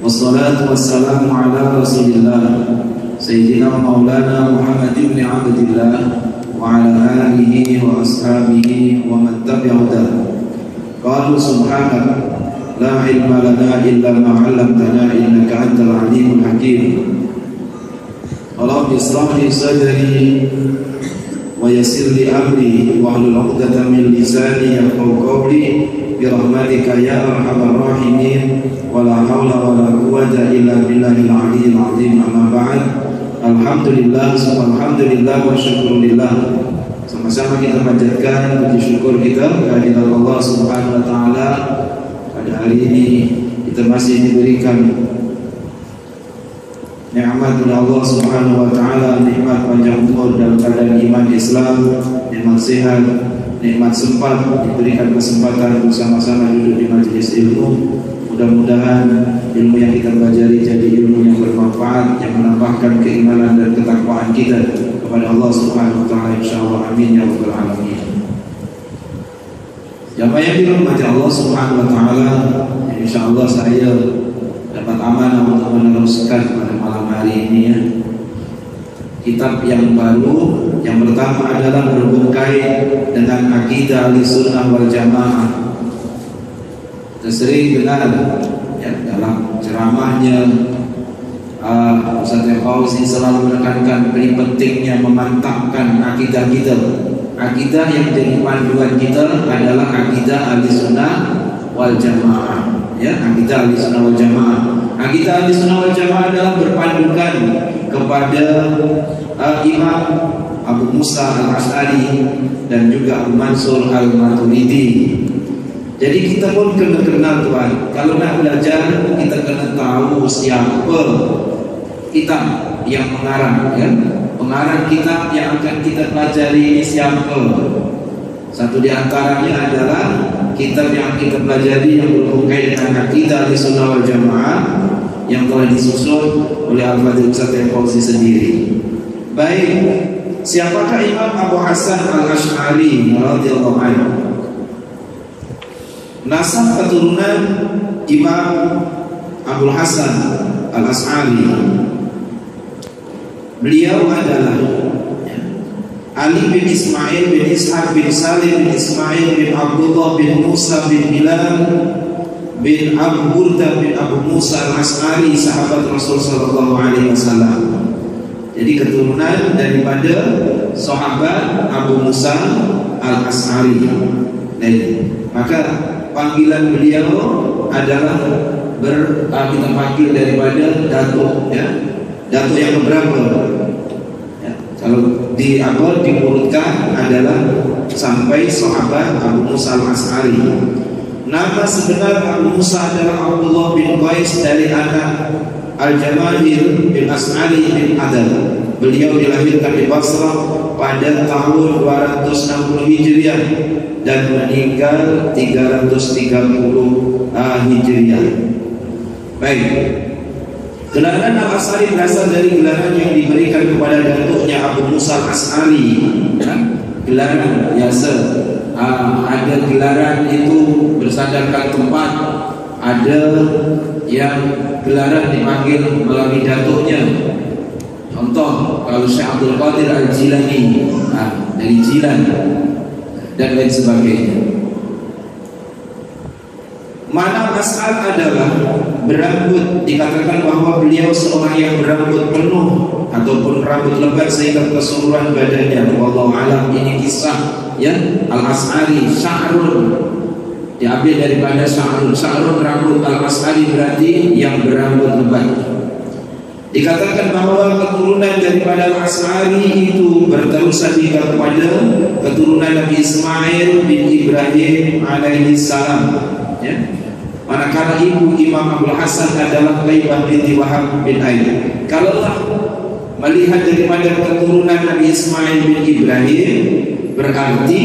Wassalatu wassalamu ala rasulillah Sayyidina maulana Muhammad ibn Abdillah Wa ala alihi wa ashabihi wa man tabi'udah. Qalu subhanak la ilma lana illa ma 'allamtana innaka antal alimul hakim. Rabbi ishrah li sadri wa yassir li amri wahlul 'uqdatam min lisani yafqahu qawli birahmatika ya arhamar rahimin. Wala haula wala quwwata illa billahil aliyyil azim. Amma ba'd. Alhamdulillah, subhanallah wa syukurillah. Sama-sama kita panjatkan puji syukur kita kehadirat Allah Subhanahu wa taala. Pada hari ini kita masih diberikan nikmat oleh Allah Subhanahu wa taala, nikmat panjang umur dalam keadaan iman Islam, nikmat sehat, nikmat sempat diberikan kesempatan bersama-sama duduk di majelis ilmu. Mudah-mudahan ilmu yang kita pelajari jadi ilmu yang bermanfaat, yang menambahkan keimanan dan ketakwaan kita kepada Allah Subhanahu wa taala, insyaallah. Amin ya rabbal alamin. Jamaah yang dirahmati Allah Subhanahu wa taala, insyaallah saya dapat amanah untuk meneruskan pada malam hari ini ya. Kitab yang baru, yang pertama adalah berbungkai dengan akidah Ahlussunnah wal Jamaah. Sering dengar ya, dalam ceramahnya Ustaz Fauzi selalu menekankan pentingnya memantapkan akidah kita. Akidah yang jadi panduan kita adalah akidah Ahlussunnah wal Jamaah. Ya, akidah Ahlussunnah wal Jamaah. Akidah Ahlussunnah wal Jamaah adalah berpandukan kepada Imam Abu Musa al-Asy'ari dan juga Abu Mansur al-Maturidi. Jadi kita pun kena kenal Tuhan. Kalau nak belajar kita kena tahu siapa kitab yang mengarang ya. Pengarang kitab yang akan kita pelajari ini siapa? Satu di antaranya adalah kitab yang kita pelajari yang berhubungan dengan akidah Ahlussunnah wal Jamaah yang telah disusun oleh Al-Fadhil Ustaz Fauzi sendiri. Baik, siapakah Imam Abu Hasan al-Asy'ari radhiyallahu anhu? Nasab keturunan Imam Abu Hasan al-Asy'ari, beliau adalah Ali bin Ismail bin Ishaq bin Salim bin Ismail bin Abdullah bin Musa bin Hilal bin Abu Burda bin Abu Musa al-Asy'ari, sahabat Rasul sallallahu alaihi wasallam. Jadi keturunan daripada sahabat Abu Musa al-Asy'ari. Maka panggilan beliau adalah kita panggil daripada datuk ya. Datuk yang keberapa? Ya, kalau diurutkan adalah sampai sahabat Abu Musa al-Asy'ari. Nama sebenar Abu Musa adalah Abdullah bin Qais dari anak Al-Jamahir bin Asy'ari bin Adal. Beliau dilahirkan di Basrah pada tahun 260 Hijriah dan meninggal 330 Hijriah. Baik. Gelaran Al-Asy'ari berasal dari gelaran yang diberikan kepada datuknya Abu Musa al-Asy'ari. Gelaran biasa. Ada gelaran itu bersandarkan tempat, ada yang gelaran dipanggil melalui datuknya. Contoh, kalau Syekh Abdul Qadir Al-Jilani dari Jilan dan lain sebagainya. Mana As'ad adalah berambut, dikatakan bahwa beliau seorang yang berambut penuh ataupun rambut lebat sehingga keseluruhan badannya. Wallahu alam, ini kisah ya. Al-Asy'ari sya'run diambil daripada sya'run. Sya'run rambut, Al-Asy'ari berarti yang berambut lebat. Dikatakan bahwa keturunan daripada Al-Asy'ari itu berterusan hingga kepada keturunan Nabi Ismail bin Ibrahim alaihi salam ya. Manakala ibu Imam Abu Hasan adalah Laibah binti Wahab bin Ayyub. Kalau melihat daripada keturunan Nabi Ismail bin Ibrahim, berarti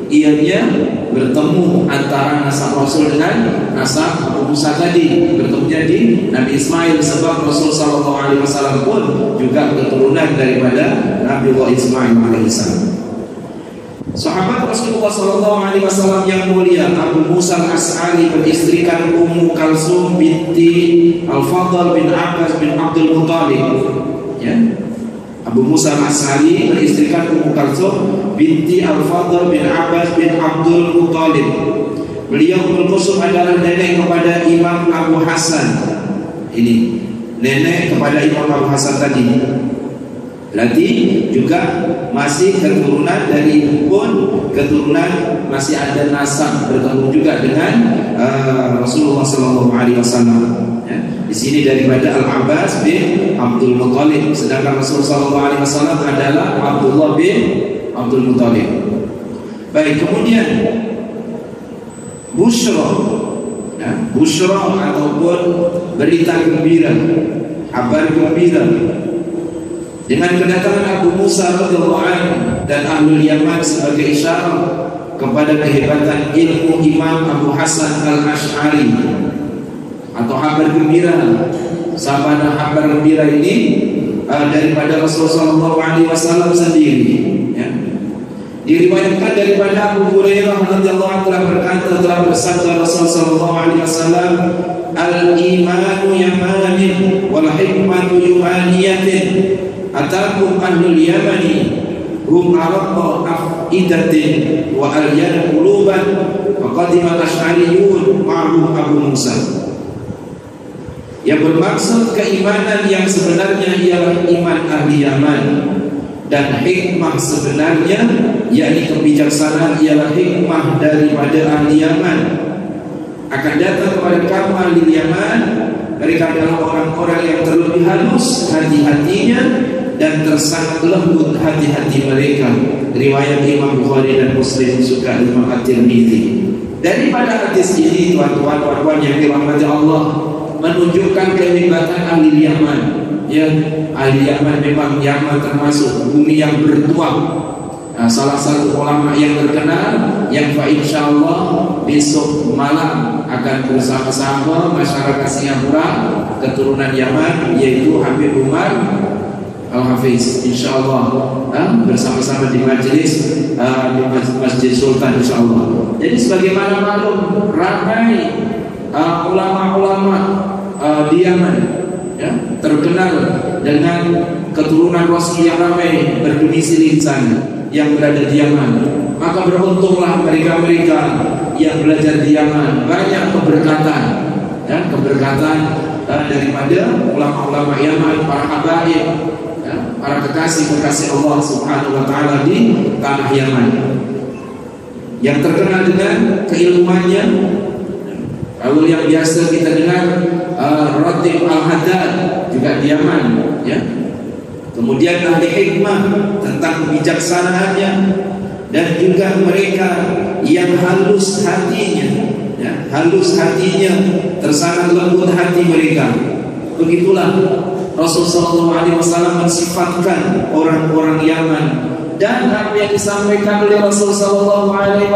ianya bertemu antara nasab Rasul dengan nasab Abu Musa tadi, bertemunya di Nabi Ismail, sebab Rasul sallallahu alaihi wasallam pun juga keturunan daripada Nabi Ismail alaihi salam. Sahabat Rasulullah SAW yang mulia Abu Musa al-Ash'ari beristrikan Ummu Kalsum binti Al-Fadl bin Abbas bin Abdul Muttalib. Ya. Abu Musa al-Ash'ari beristrikan Ummu Kalsum binti Al-Fadl bin Abbas bin Abdul Muttalib. Beliau Ummu Kalsum adalah nenek kepada Imam Abu Hasan. Ini nenek kepada Imam Abu Hasan tadi. Berarti juga masih keturunan dari ibu pun, keturunan masih ada nasab bertemu juga dengan Rasulullah SAW. Ya. Di sini daripada Al-Abbas bin Abdul Muttalib, sedangkan Rasulullah SAW adalah Abdullah bin Abdul Muttalib. Baik, kemudian Bushra, ya, Bushra ataupun berita gembira, kabar gembira dengan kedatangan Abu Musa radhiyallahu anhu dan Ahlul Yaman sebagai isyarat kepada kehebatan ilmu Imam Abu Hasan al-Ash'ari, atau kabar gembira. Sabana kabar gembira ini daripada Rasulullah SAW sendiri. Ya. Diriwayatkan daripada Abu Hurairah radhiyallahu anhu telah berkata, telah bersabda Rasulullah SAW, al-imanu yamanin wal hikmatu yumaniyatin. Atakum ahlul yamani hum araqqa afidatin wa alyan quluban wa qadima al-asy'ariyun ma'hum Abu Musa. Yang bermaksud keimanan yang sebenarnya ialah iman ahli Yaman, dan hikmah sebenarnya yakni kebijaksanaan ialah hikmah daripada ahli Yaman. Akan datang kepada kaum ahli Yaman, mereka adalah orang-orang yang terlebih halus hati-hatinya dan tersangat lembut hati-hati mereka. Riwayat Imam Bukhari dan Muslim juga Imam At-Tirmidzi. Daripada hadis ini, tuan-tuan puan-puan yang dirahmati Allah, menunjukkan kehebatan ahli Yaman. Ya, ahli Yaman memang Yaman termasuk bumi yang bertuah. Salah satu ulama yang terkenal yang insyaallah besok malam akan bersama-sama masyarakat Singapura keturunan Yaman, yaitu Habib Umar Al-Hafiz, insyaallah bersama-sama di majlis di Masjid Sultan insyaallah. Jadi sebagaimana maklum, ramai ulama-ulama di Yaman, ya, terkenal dengan keturunan Rasul yang ramai berdomisili di sana, yang berada di Yaman. Maka beruntunglah mereka-mereka yang belajar di Yaman, banyak keberkatan, ya, keberkatan daripada ulama-ulama Yaman, para habaib, ya, para kekasih-kekasih Allah Subhanahu wa taala di tanah Yaman, yang terkenal dengan keilmuannya. Kalau yang biasa kita dengar Ratib Al-Haddad juga di Yaman, ya. Kemudian ahli hikmah tentang kebijaksanaannya, dan juga mereka yang halus hatinya, ya, halus hatinya, tersangat lembut hati mereka. Begitulah Rasulullah SAW mensifatkan orang-orang Yaman, dan apa yang disampaikan oleh Rasulullah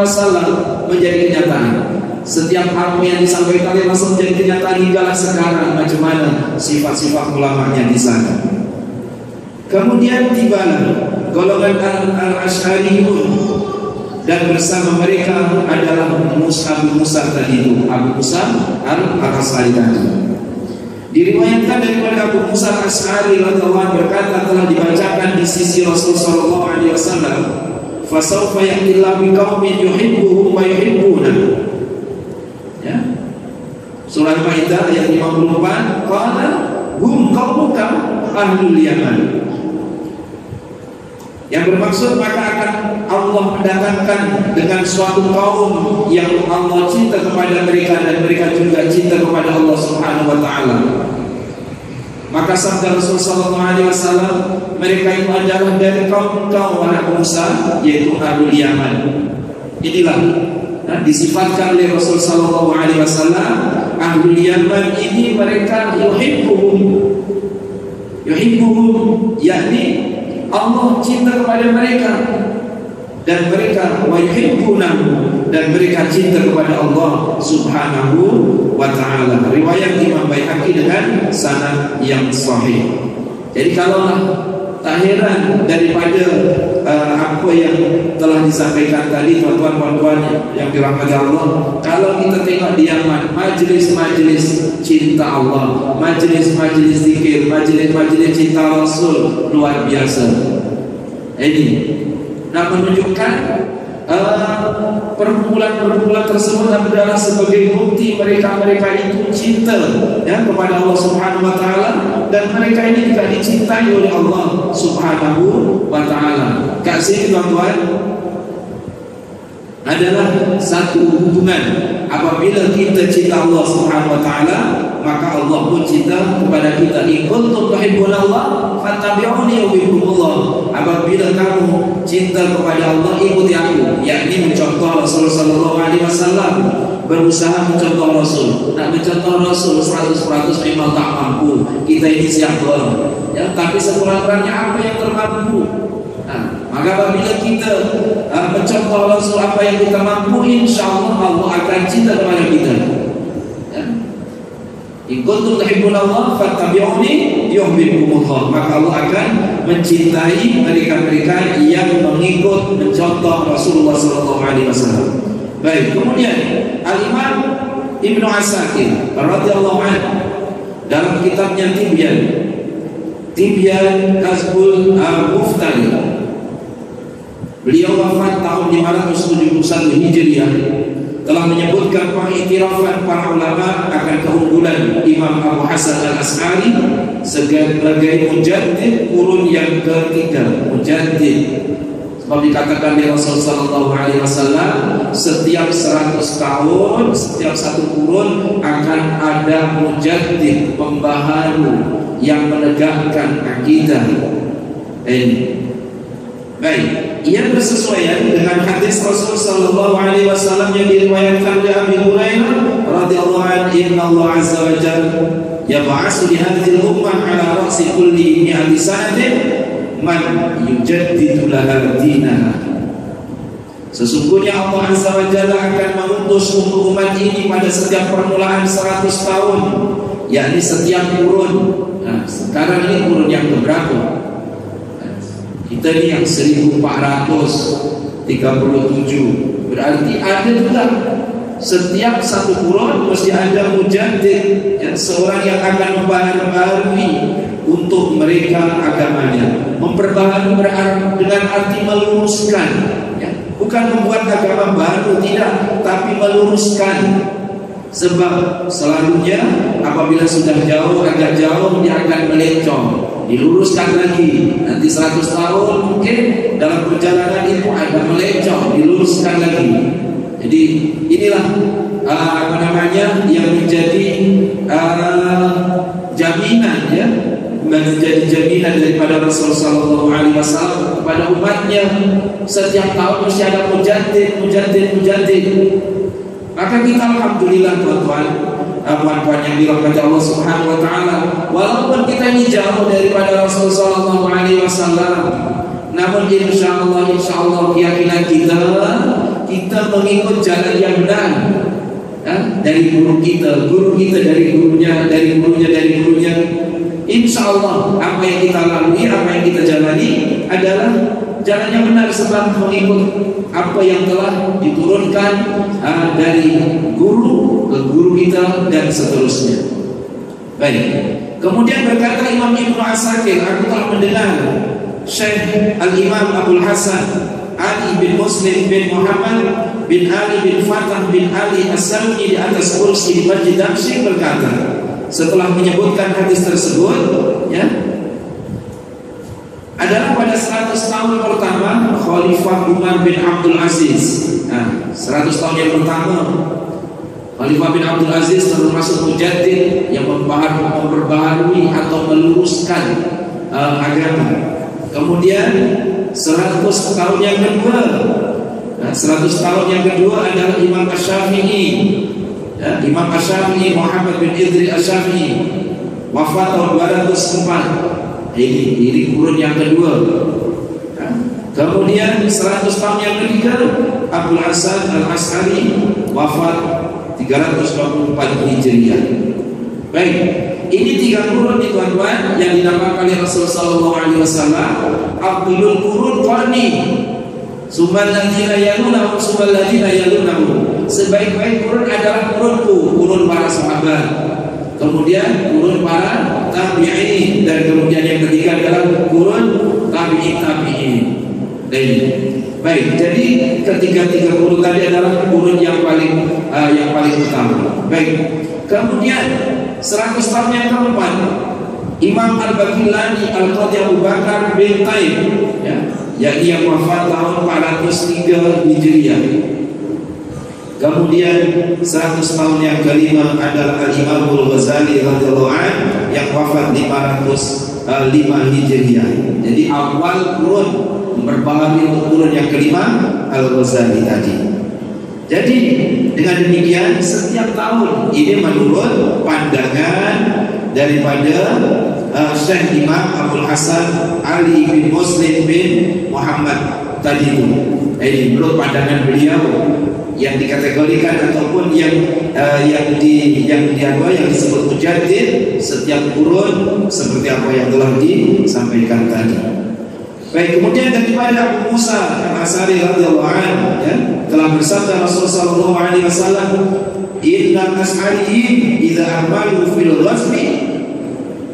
SAW menjadi kenyataan. Setiap apa yang disampaikan oleh Rasul menjadi kenyataan hinggalah sekarang. Macam mana sifat-sifat ulamanya di sana. Kemudian tibalah golongan al-Asy'ariyun, dan bersama mereka adalah Abu Musa tadi itu, Abu Musa al-Ash'ari tadi. Diriwayatkan daripada Abu Musa al-Ash'ari radhiyallahu anhu berkata, telah dibacakan di sisi Rasul sallallahu alaihi wasallam, fa sawfa ya'tillahu biqaumin yuhibbuhum wa yuhibbuna. Ya. Surah Al-Maidah ayat 54, qala hum qaumuka ahlul Yaman. Yang bermaksud, maka akan Allah mendatangkan dengan suatu kaum yang Allah cinta kepada mereka, dan mereka juga cinta kepada Allah Subhanahu wa taala. Maka sabda Rasulullah SAW, mereka itu adalah dari kaum anak Musa, yaitu Ahlul Yaman. Inilah disifatkan oleh Rasulullah SAW, Ahlul Yaman ini mereka yuhibbuhum, yakni Allah cinta kepada mereka, dan mereka wa yuhibbunahu, dan mereka cinta kepada Allah Subhanahu wa taala. Riwayat Imam Baihaqi dengan sanad yang sahih. Jadi kalaulah tak heran daripada apa yang telah disampaikan tadi, tuan-tuan yang dirahmati Allah. Kalau kita tengok di Yaman, majlis-majlis cinta Allah, majlis-majlis zikir, majlis-majlis cinta Rasul luar biasa. Ini menunjukkan perkumpulan-perkumpulan tersebut adalah sebagai bukti mereka itu cinta ya kepada Allah Subhanahu wa taala, dan mereka ini juga dicintai oleh Allah Subhanahu wa taala. Kasih tuan-tuan adalah satu hubungan. Apabila kita cinta Allah Subhanahu wa taala, maka Allah pun cinta kepada kita. In kuntum tuhibbunallah fattabi'uni yuhibbukumullah. Apabila kamu cinta kepada Allah, ikuti aku, yakni mencontoh Rasul sallallahu alaihi wasallam, berusaha mencontoh Rasul. Nak mencontoh Rasul 100% memang tak mampu. Kita ini siapa? Ya, tapi sekurang-kurangnya apa yang termampu. Maka apabila kita mencontoh Rasul apa yang kita mampu, insyaallah Allah akan cinta kepada kita. Ya. In kuntum tuhibbunallah fattabi'uni yuhibbukumullah. Maka Allah akan mencintai mereka-mereka yang mengikut mencontoh Rasulullah sallallahu alaihi wasallam. Baik, kemudian Al-Imam Ibnu Asakir radhiyallahu anhu dalam kitabnya Tibyan Kasbul Muftari, beliau wafat tahun 571 Hijriah, telah menyebutkan pengiktirafan para ulama akan keunggulan Imam Abu Hasan Al-Asy'ari sebagai mujaddid kurun yang ketiga. Mujaddid sebab dikatakan di Rasul sallallahu alaihi wasallam, setiap 100 tahun, setiap satu kurun akan ada mujaddid, pembaharu yang menegakkan akidah. Baik, ia bersesuaian dengan hadis Rasul sallallahu alaihi wasallam yang diriwayatkan oleh Abi Hurairah radhiyallahu anhu, inna Allah azza wa jalla yab'atsu li hadhihi al-ummah ala ra'si kulli mi'ati sanatin man yujaddidu laha dinaha. Sesungguhnya Allah azza wa jalla akan mengutus untuk umat ini pada setiap permulaan 100 tahun, yakni setiap kurun. Nah, sekarang ini kurun yang keberapa? Kita ni yang 1437. Berarti ada juga setiap satu kurun mesti ada mujaddid, ya, seorang yang akan membaharui untuk mereka agamanya. Memperbaharui dengan arti meluruskan, ya. Bukan membuat agama baru, tidak, tapi meluruskan. Sebab selalunya apabila sudah jauh, agak jauh, dia akan melencong, diluruskan lagi. Nanti 100 tahun mungkin dalam perjalanan itu ada melencong, diluruskan lagi. Jadi inilah yang menjadi jaminan, ya, menjadi jaminan daripada Rasul sallallahu alaihi wasallam kepada umatnya. Setiap tahun mesti ada mujaddid. Maka kita alhamdulillah puan-puan yang dirahmati Allah Subhanahu wa taala, walaupun kita ini jauh daripada Rasul sallallahu alaihi wasallam, namun insyaallah keyakinan kita mengikut jalan yang benar, ya, dari guru kita dari gurunya. Insyaallah apa yang kita lalui, apa yang kita jalani adalah jalan yang benar, sebab mengikut apa yang telah diturunkan dari guru ke guru kita dan seterusnya. Baik. Kemudian berkata Imam Ibnu Asakir, aku telah mendengar Syekh Al-Imam Abdul Hasan Ali bin Muslim bin Muhammad bin Ali bin Fatah bin Ali As-Salmi di atas kursi di Masjid Damsyik berkata, setelah menyebutkan hadis tersebut, ya, adalah pada 100 tahun pertama Khalifah Umar bin Abdul Aziz. Nah, 100 tahun yang pertama Khalifah bin Abdul Aziz termasuk mujaddid yang memperbaharui atau meluruskan agama. Kemudian 100 tahun yang kedua, 100 tahun yang kedua adalah Imam Asy-Syafi'i, ya, Imam Asy-Syafi'i Muhammad bin Idris Asy-Syafi'i wafat tahun 204. Ini kurun yang kedua. Kemudian 100 tahun yang ketiga Abdul Hasan Al-Asy'ari wafat 324 Hijriah. Baik, ini 3 kurun nih tuan-tuan yang dinamakan oleh Rasulullah SAW. Abdulul Qurun Qarni, Sumbal ladzina yalunahum, sumbal ladzina yalunahum. Sebaik-baik kurun adalah kurunku, kurun para sahabat. Kemudian kurun para tabi'in, dan kemudian yang ketiga adalah kurun tabi'in. Baik, jadi ketiga-tiga kurun tadi adalah kurun yang paling utama. Baik, kemudian 100 tahun yang keempat, Imam Al-Baqillani Al-Qadhi Abu Bakar bin Taib, yakni yang wafat tahun 403 Hijriah. Kemudian 100 tahun yang kelima adalah Al-Imam Al-Ghazali radhiyallahu anhu yang wafat 505 Hijriah. Jadi awal kurun berbahagia kurun yang kelima Al-Ghazali tadi. Jadi dengan demikian setiap tahun ini menurut pandangan daripada Syekh Imam Abdul Hasan Ali bin Muslim bin Muhammad tadi itu. Ini menurut pandangan beliau yang dikategorikan ataupun yang disebut mujaddid setiap kurun seperti apa yang telah disampaikan tadi. Baik, kemudian daripada Abu Musa Al-Asy'ari radhiyallahu anhu telah bersabda Rasulullah sallallahu alaihi wasallam, "Innal as'ariyin idza amalu fil ghazwi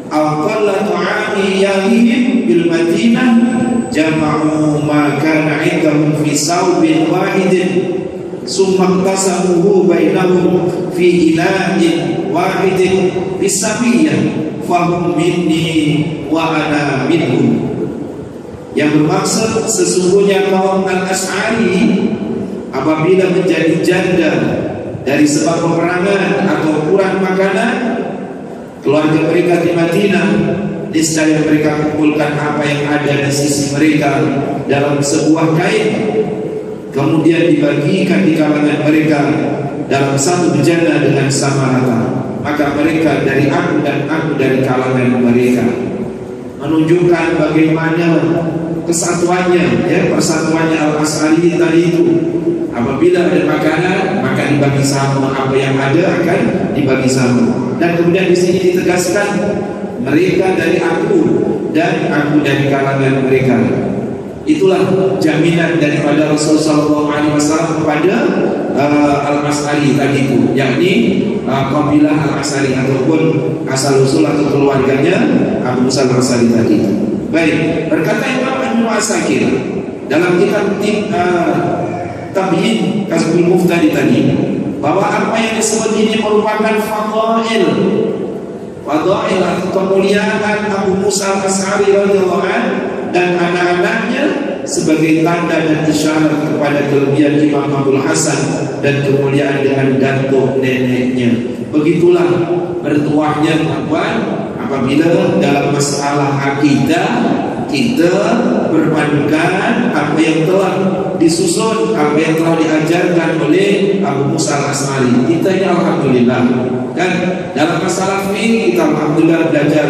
aw qalla ta'ami yahihim bil Madinah jama'u ma kana 'indahum fi sawbin wahidin summa qasamuhu bainahum fi ina'in wahidin bisabiyyah fahum minni wa ana minhum." Yang bermaksud sesungguhnya kaum Al-Asy'ari apabila menjadi janda dari sebab peperangan atau kurang makanan, keluarga mereka di Madinah niscaya mereka kumpulkan apa yang ada di sisi mereka dalam sebuah kain, kemudian dibagikan di kalangan mereka dalam satu bejana dengan sama rata. Maka mereka dari aku dan aku dari kalangan mereka. Menunjukkan bagaimana kesatuannya, persatuannya Al-Asy'ari tadi itu. Apabila ada makanan maka dibagi sama, apa yang ada akan dibagi sama. Dan kemudian di sini ditegaskan mereka dari aku dan aku dari kalangan mereka. Itulah jaminan daripada Rasulullah SAW kepada Al-Asy'ari tadi itu, yakni kabilah Al-Asy'ari ataupun asal usul atau keluarganya Abu Musa Al-Asy'ari tadi itu. Baik, berkata Imam Ibnu Asakir dalam kitab Tabyin Kasbul Muftadi tadi bahwa apa yang disebut ini merupakan fadail atau kemuliaan Abu Musa Al-Asy'ari radhiyallahu anhu dan anak-anaknya sebagai tanda dan isyarat kepada kelebihan Imam Abdul Hasan dan kemuliaan dengan datuk neneknya. Begitulah bertuahnya tuan-tuan apabila dalam masalah akidah kita berpandukan apa yang telah disusun, apa yang telah diajarkan oleh Abu Musa Al-Asy'ari. Kita ya alhamdulillah kan dalam masalah fikih kita alhamdulillah belajar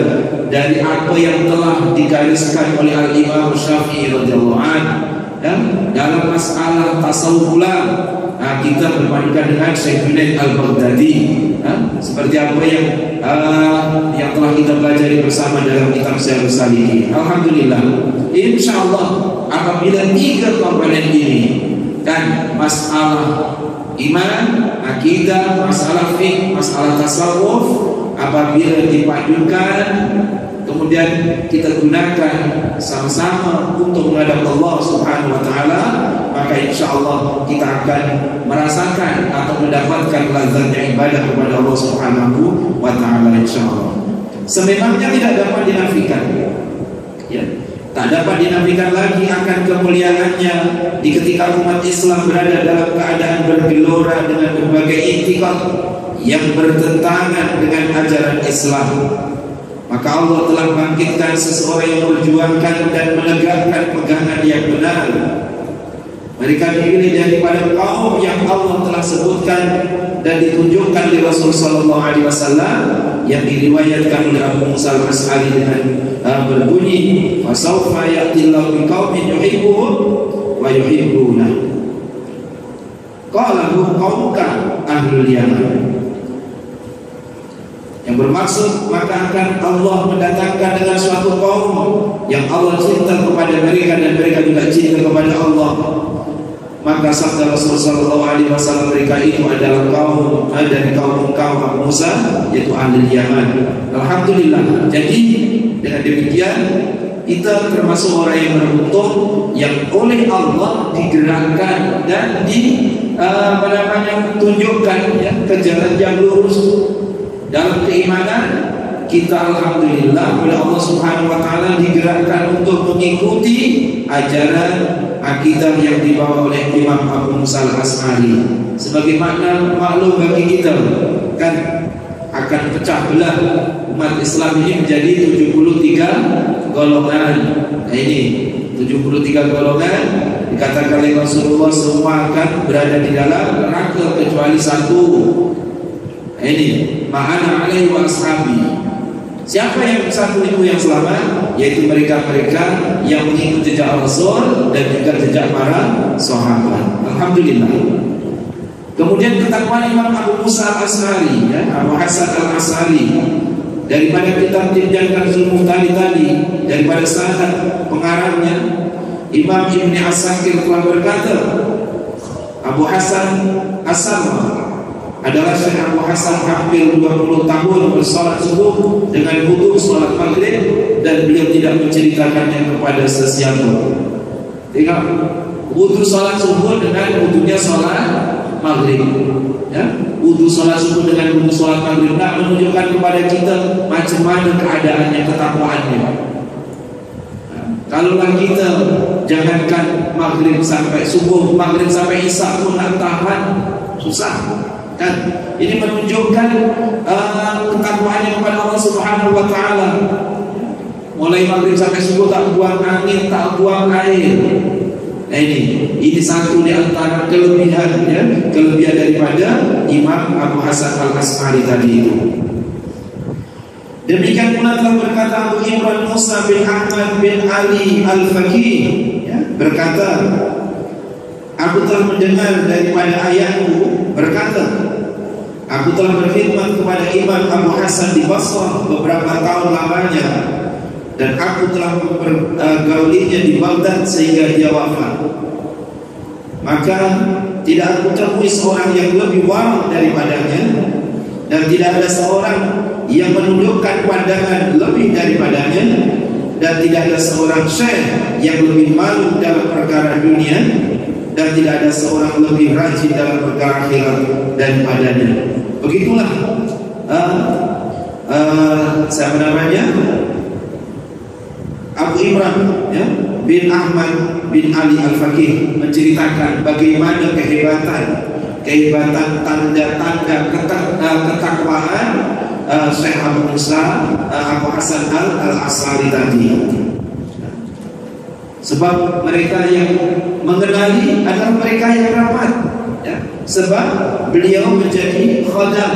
dari apa yang telah digariskan oleh Al-Imam Syafi'i radhiyallahu anhu. Dan dalam masalah tasawuf pula kita berpandukan dengan Syekh Junaid Al-Baghdadi, seperti apa yang telah kita pelajari bersama dalam kitab Syarhus Salikin. Alhamdulillah, insyaallah apabila 3 komponen ini kan masalah iman, akidah, masalah fiqh, masalah tasawuf, apabila dipadukan kemudian kita gunakan sama-sama untuk menghadap Allah Subhanahu wa taala, maka insyaallah kita akan merasakan atau mendapatkan lazatnya ibadah kepada Allah Subhanahu wa taala insyaallah. Sememangnya tidak dapat dinafikan. Ya, tak dapat dinafikan lagi akan kemuliaannya di ketika umat Islam berada dalam keadaan bergelora dengan berbagai intikad yang bertentangan dengan ajaran Islam. Maka Allah telah bangkitkan seseorang yang memperjuangkan dan menegakkan pegangan yang benar. Mereka dipilih daripada kaum yang Allah telah sebutkan dan ditunjukkan di Rasul sallallahu alaihi wasallam yang diriwayatkan oleh Abu Musa Al-Asy'ari dengan berbunyi, "Fasawfa ya'tillahu biqaumin yuhibbuhum wa yuhibbuna." Qala hum qaumuka ahlul Yaman. Yang bermaksud maka akan Allah mendatangkan dengan suatu kaum yang Allah cinta kepada mereka dan mereka juga cinta kepada Allah. Maka sabda Rasulullah SAW, mereka itu adalah kaum dari kaum Abu Musa, yaitu ahli Yaman. Alhamdulillah. Jadi dengan demikian kita termasuk orang yang beruntung, yang oleh Allah digerakkan dan tunjukkan ya, ke jalan yang lurus dalam keimanan. Kita alhamdulillah oleh Allah Subhanahu wa taala digerakkan untuk mengikuti ajaran akidah yang dibawa oleh Imam Abu Musa Al-Asy'ari. Sebagaimana maklum bagi kita kan akan pecah belah umat Islam ini menjadi 73 golongan. Nah ini 73 golongan dikatakan oleh Rasulullah semua akan berada di dalam neraka kecuali satu. Nah ini ma'ana alaihi wa ashabi. Siapa yang satu itu yang selamat? Yaitu mereka-mereka yang mengikuti jejak Rasul dan juga jejak para sahabat. Alhamdulillah. Kemudian ketakwaan Imam Abu Musa Al-Asy'ari, ya, Abu Hasan Al-Asy'ari, daripada kitab Tibyan Kanzul Muhtadi tadi, daripada sahabat pengarangnya Imam Ibn Asakir telah berkata, Abu Hasan As-Sam'a adalah Syekh Abu Hasan hampir 20 tahun bersolat subuh dengan wudu solat maghrib, dan beliau tidak menceritakannya kepada sesiapa. Tengok, wudu solat subuh dengan wudunya solat maghrib, ya? Wudu solat subuh dengan wudu solat maghrib, nak menunjukkan kepada kita macam mana keadaannya, ketakwaannya. Kalaulah kita jangankan maghrib sampai subuh, maghrib sampai isya pun nak tahan, susah. Dan ini menunjukkan ketakwaannya kepada Allah Subhanahu wa taala. Mulai maghrib sampai subuh tak buang angin, tak buang air. Nah ini satu di antara kelebihan, ya, kelebihan daripada Imam Abu Hasan Al-Asy'ari tadi itu. Demikian pula telah berkata Abu Imran Musa bin Ahmad bin Ali Al-Faqih, ya, berkata, aku telah mendengar daripada ayahku berkata, aku telah berkhidmat kepada Imam Abu Hasan di Basrah beberapa tahun lamanya, dan aku telah mempergaulinya di Baghdad sehingga dia wafat. Maka tidak aku temui seorang yang lebih wara daripadanya, dan tidak ada seorang yang menundukkan pandangan lebih daripadanya, dan tidak ada seorang syekh yang lebih malu dalam perkara dunia, dan tidak ada seorang lebih rajin dalam perkara akhirat daripadanya. Begitulah siapa namanya, Abu Imran, ya, bin Ahmad bin Ali Al-Faqih menceritakan bagaimana kehebatan tanda-tanda ketakwaan Syekh Abu Musa Abu Hasan Al-Asy'ari tadi. Sebab mereka yang mengenali adalah mereka yang rapat, ya. Sebab beliau menjadi khadam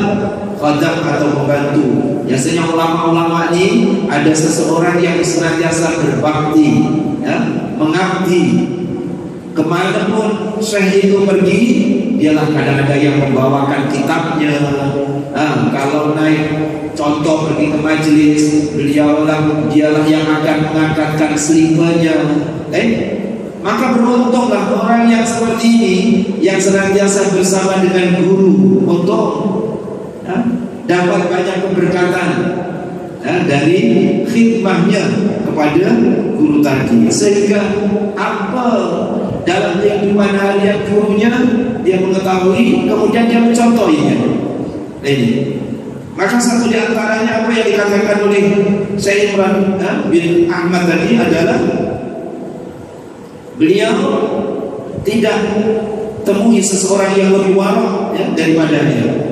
atau pembantu. Biasanya ulama-ulama ini ada seseorang yang senantiasa berbakti, ya, mengabdi. Kemanapun syekh itu pergi, dialah kadang-kadang yang membawakan kitabnya. Kalau naik contoh pergi ke majelis, dialah yang akan mengangkatkan selipanya. Maka beruntunglah orang yang seperti ini, yang senantiasa bersama dengan guru untuk dapat banyak keberkatan dari khidmahnya kepada guru tadi, sehingga apa dalam kehidupan harian gurunya dia mengetahui, kemudian dia mencontohinya. Ini maka satu di antaranya apa yang dikatakan oleh Syekh Imran bin Ahmad tadi adalah beliau tidak temui seseorang yang lebih wara, ya, daripadanya.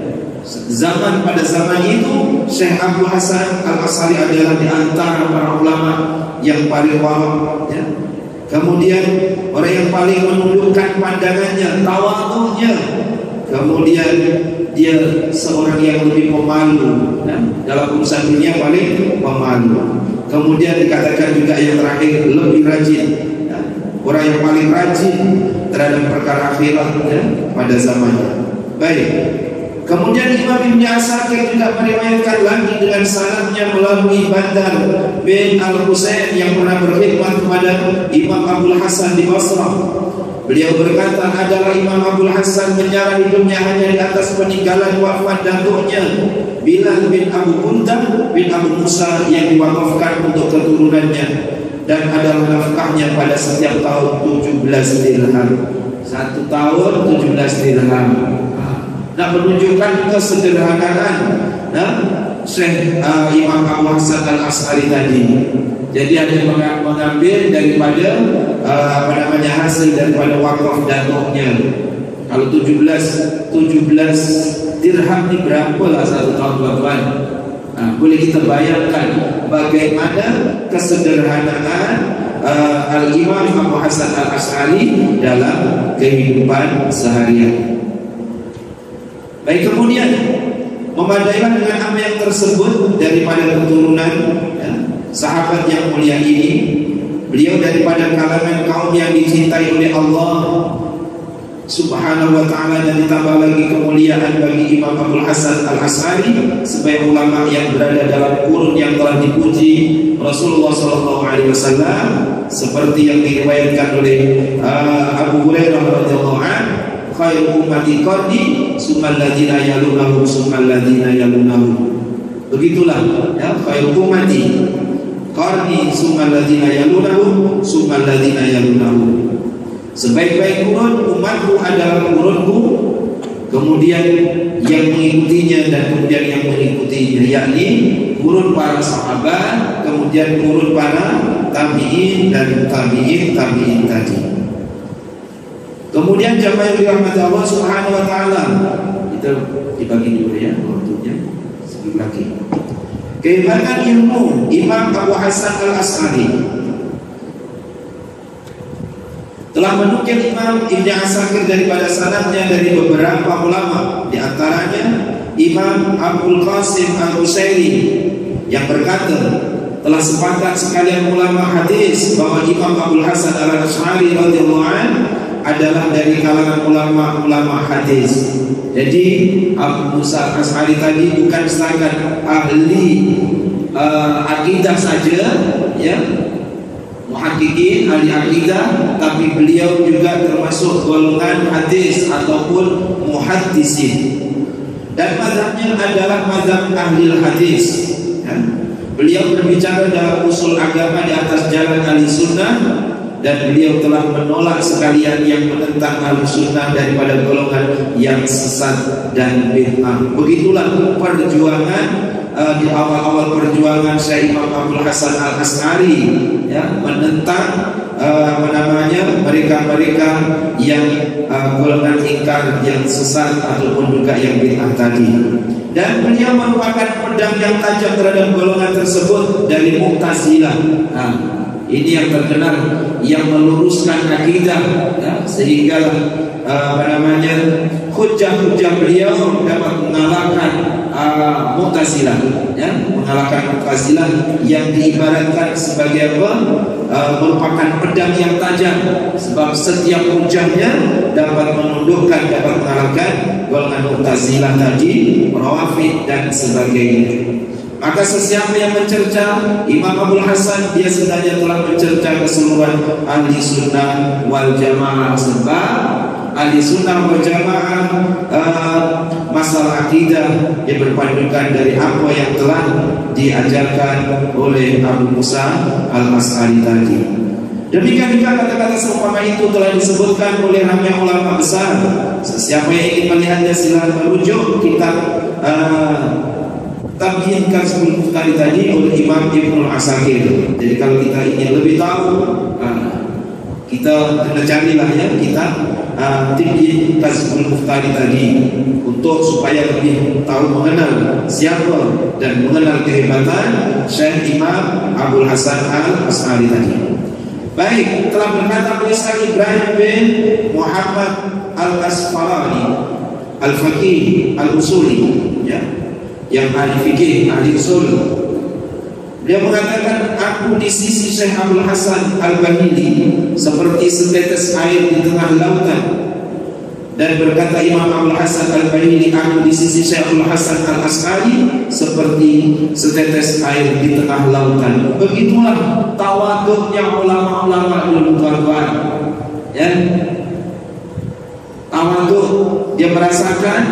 Pada zaman itu Syekh Abu Hasan Al-Asy'ari adalah di antara para ulama yang paling wara, ya. Kemudian orang yang paling menundukkan pandangannya, tawadhu'nya. Kemudian dia seorang yang lebih pemalu, ya, dalam urusan dunia paling pemalu. Kemudian dikatakan juga yang terakhir lebih rajin, ya. Orang yang paling rajin terhadap perkara akhirat, ya, pada zamannya. Baik. Kemudian Imam Ibn Asakir juga meriwayatkan lagi dengan sanadnya melalui Bandar bin Al-Husain yang pernah berkhidmat kepada Imam Abdul Hasan di Basrah. Beliau berkata, adalah Imam Abdul Hasan menyerah hidupnya hanya di atas peninggalan wafat datuknya Bilal bin Abu Bundah bin Abu Musa yang diwakafkan untuk keturunannya, dan adalah nafkahnya pada setiap tahun 17 dirham. 1 tahun 17 dirham. Nak menunjukkan kesederhanaan Syekh Imam Abu Hasan Al-As'ari tadi. Jadi ada mengambil daripada hasil daripada wakaf datuknya. Kalau 17 dirham ni berapa lah 1 tahun, tuan-tuan? Boleh kita bayangkan bagaimana kesederhanaan Al-Imam Abu Hasan Al-As'ari dalam kehidupan seharian. Baik, kemudian memadailah dengan apa yang tersebut daripada keturunan sahabat yang mulia ini. Beliau daripada kalangan kaum yang dicintai oleh Allah Subhanahu wa ta'ala, dan ditambah lagi kemuliaan bagi Imam Abdul Hasan Al-As'ari sebagai ulama yang berada dalam kurun yang telah dipuji Rasulullah SAW, seperti yang diriwayatkan oleh Abu Hurairah radhiyallahu anhu, khairu ummati qarni summal ladzina yalunahum summal ladzina yalunahum. Begitulah ya, khairu ummati qarni summal ladzina yalunahum summal ladzina yalunahum. Sebaik-baik kurun umatku adalah kurunku, kemudian yang mengikutinya, dan kemudian yang mengikutinya, yakni kurun para sahabat, kemudian kurun para tabi'in dan tabi'in tadi. Kemudian jamaah yang dirahmati Allah Subhanahu wa ta'ala, kita dibagi dulu ya waktunya sedikit lagi. Kehebatan ilmu Imam Abu Hasan Al-As'ari. Telah menukil Imam Ibn Asakir daripada sanadnya dari beberapa ulama, di antaranya Imam Abdul Qasim Al-Usairi yang berkata, telah sepakat sekalian ulama hadis bahwa Imam Abdul Hasan Al-As'ari radhiyallahu anhu adalah dari kalangan ulama hadis. Jadi Abu Musa Al-As'ari tadi bukan setakat ahli akidah saja ya, muhaqqiqin, ahli akidah, tapi beliau juga termasuk golongan hadis ataupun muhaddisin. Dan mazhabnya adalah mazhab ahli hadis ya. Beliau berbicara dalam usul agama di atas jalan ahli sunnah, dan beliau telah menolak sekalian yang menentang ahli sunnah daripada golongan yang sesat dan bid'ah. Begitulah perjuangan di awal-awal perjuangan Syekh Imam Abdul Hasan Al-As'ari ya, menentang mereka-mereka yang golongan ingkar, yang sesat ataupun juga yang bid'ah tadi. Dan beliau merupakan pedang yang tajam terhadap golongan tersebut dari Mu'tazilah. Ini yang terkenal, yang meluruskan akidah ya, sehingga hujah-hujah beliau dapat mengalahkan Mu'tazilah ya, mengalahkan Mu'tazilah yang diibaratkan sebagai apa? Merupakan pedang yang tajam, sebab setiap hujahnya dapat menundukkan, dapat mengalahkan golongan Mu'tazilah tadi, Rawafid dan sebagainya. Maka sesiapa yang mencerca Imam Abdul Hasan, dia sebenarnya telah mencerca keseluruhan ahli sunnah wal jamaah. Sebab ahli sunnah wal jamaah masalah akidah yang berpandukan dari apa yang telah diajarkan oleh Abu Musa Al-As'ari tadi. Demikian juga kata-kata seumpama itu telah disebutkan oleh ramai ulama besar. Sesiapa yang ingin melihatnya silakan merujuk kitab Tabyin Kazmul Muftari tadi oleh Imam Ibn Asakir. Jadi kalau kita ingin lebih tahu, kita kena carilah ya kitab Tabyin Kazmul Muftari tadi, untuk supaya lebih tahu mengenal siapa dan mengenal kehebatan Syekh Imam Abdul Hasan Al-As'ari tadi. Baik, telah berkata Syekh Ibrahim bin Muhammad Al-Asfalani Al-Faqih Al-Usuli ya, yang ahli fikih, ahli usul. Dia mengatakan, aku di sisi Syekh Abdul Hasan Al-Bahili seperti setetes air di tengah lautan, Dan berkata Imam Abdul Hasan Al-Bahili, aku di sisi Syekh Abdul Hasan Al-As'ari seperti setetes air di tengah lautan. Begitulah tawaduknya ulama-ulama dulu, tuan-tuan. Ya, tawaduk, dia merasakan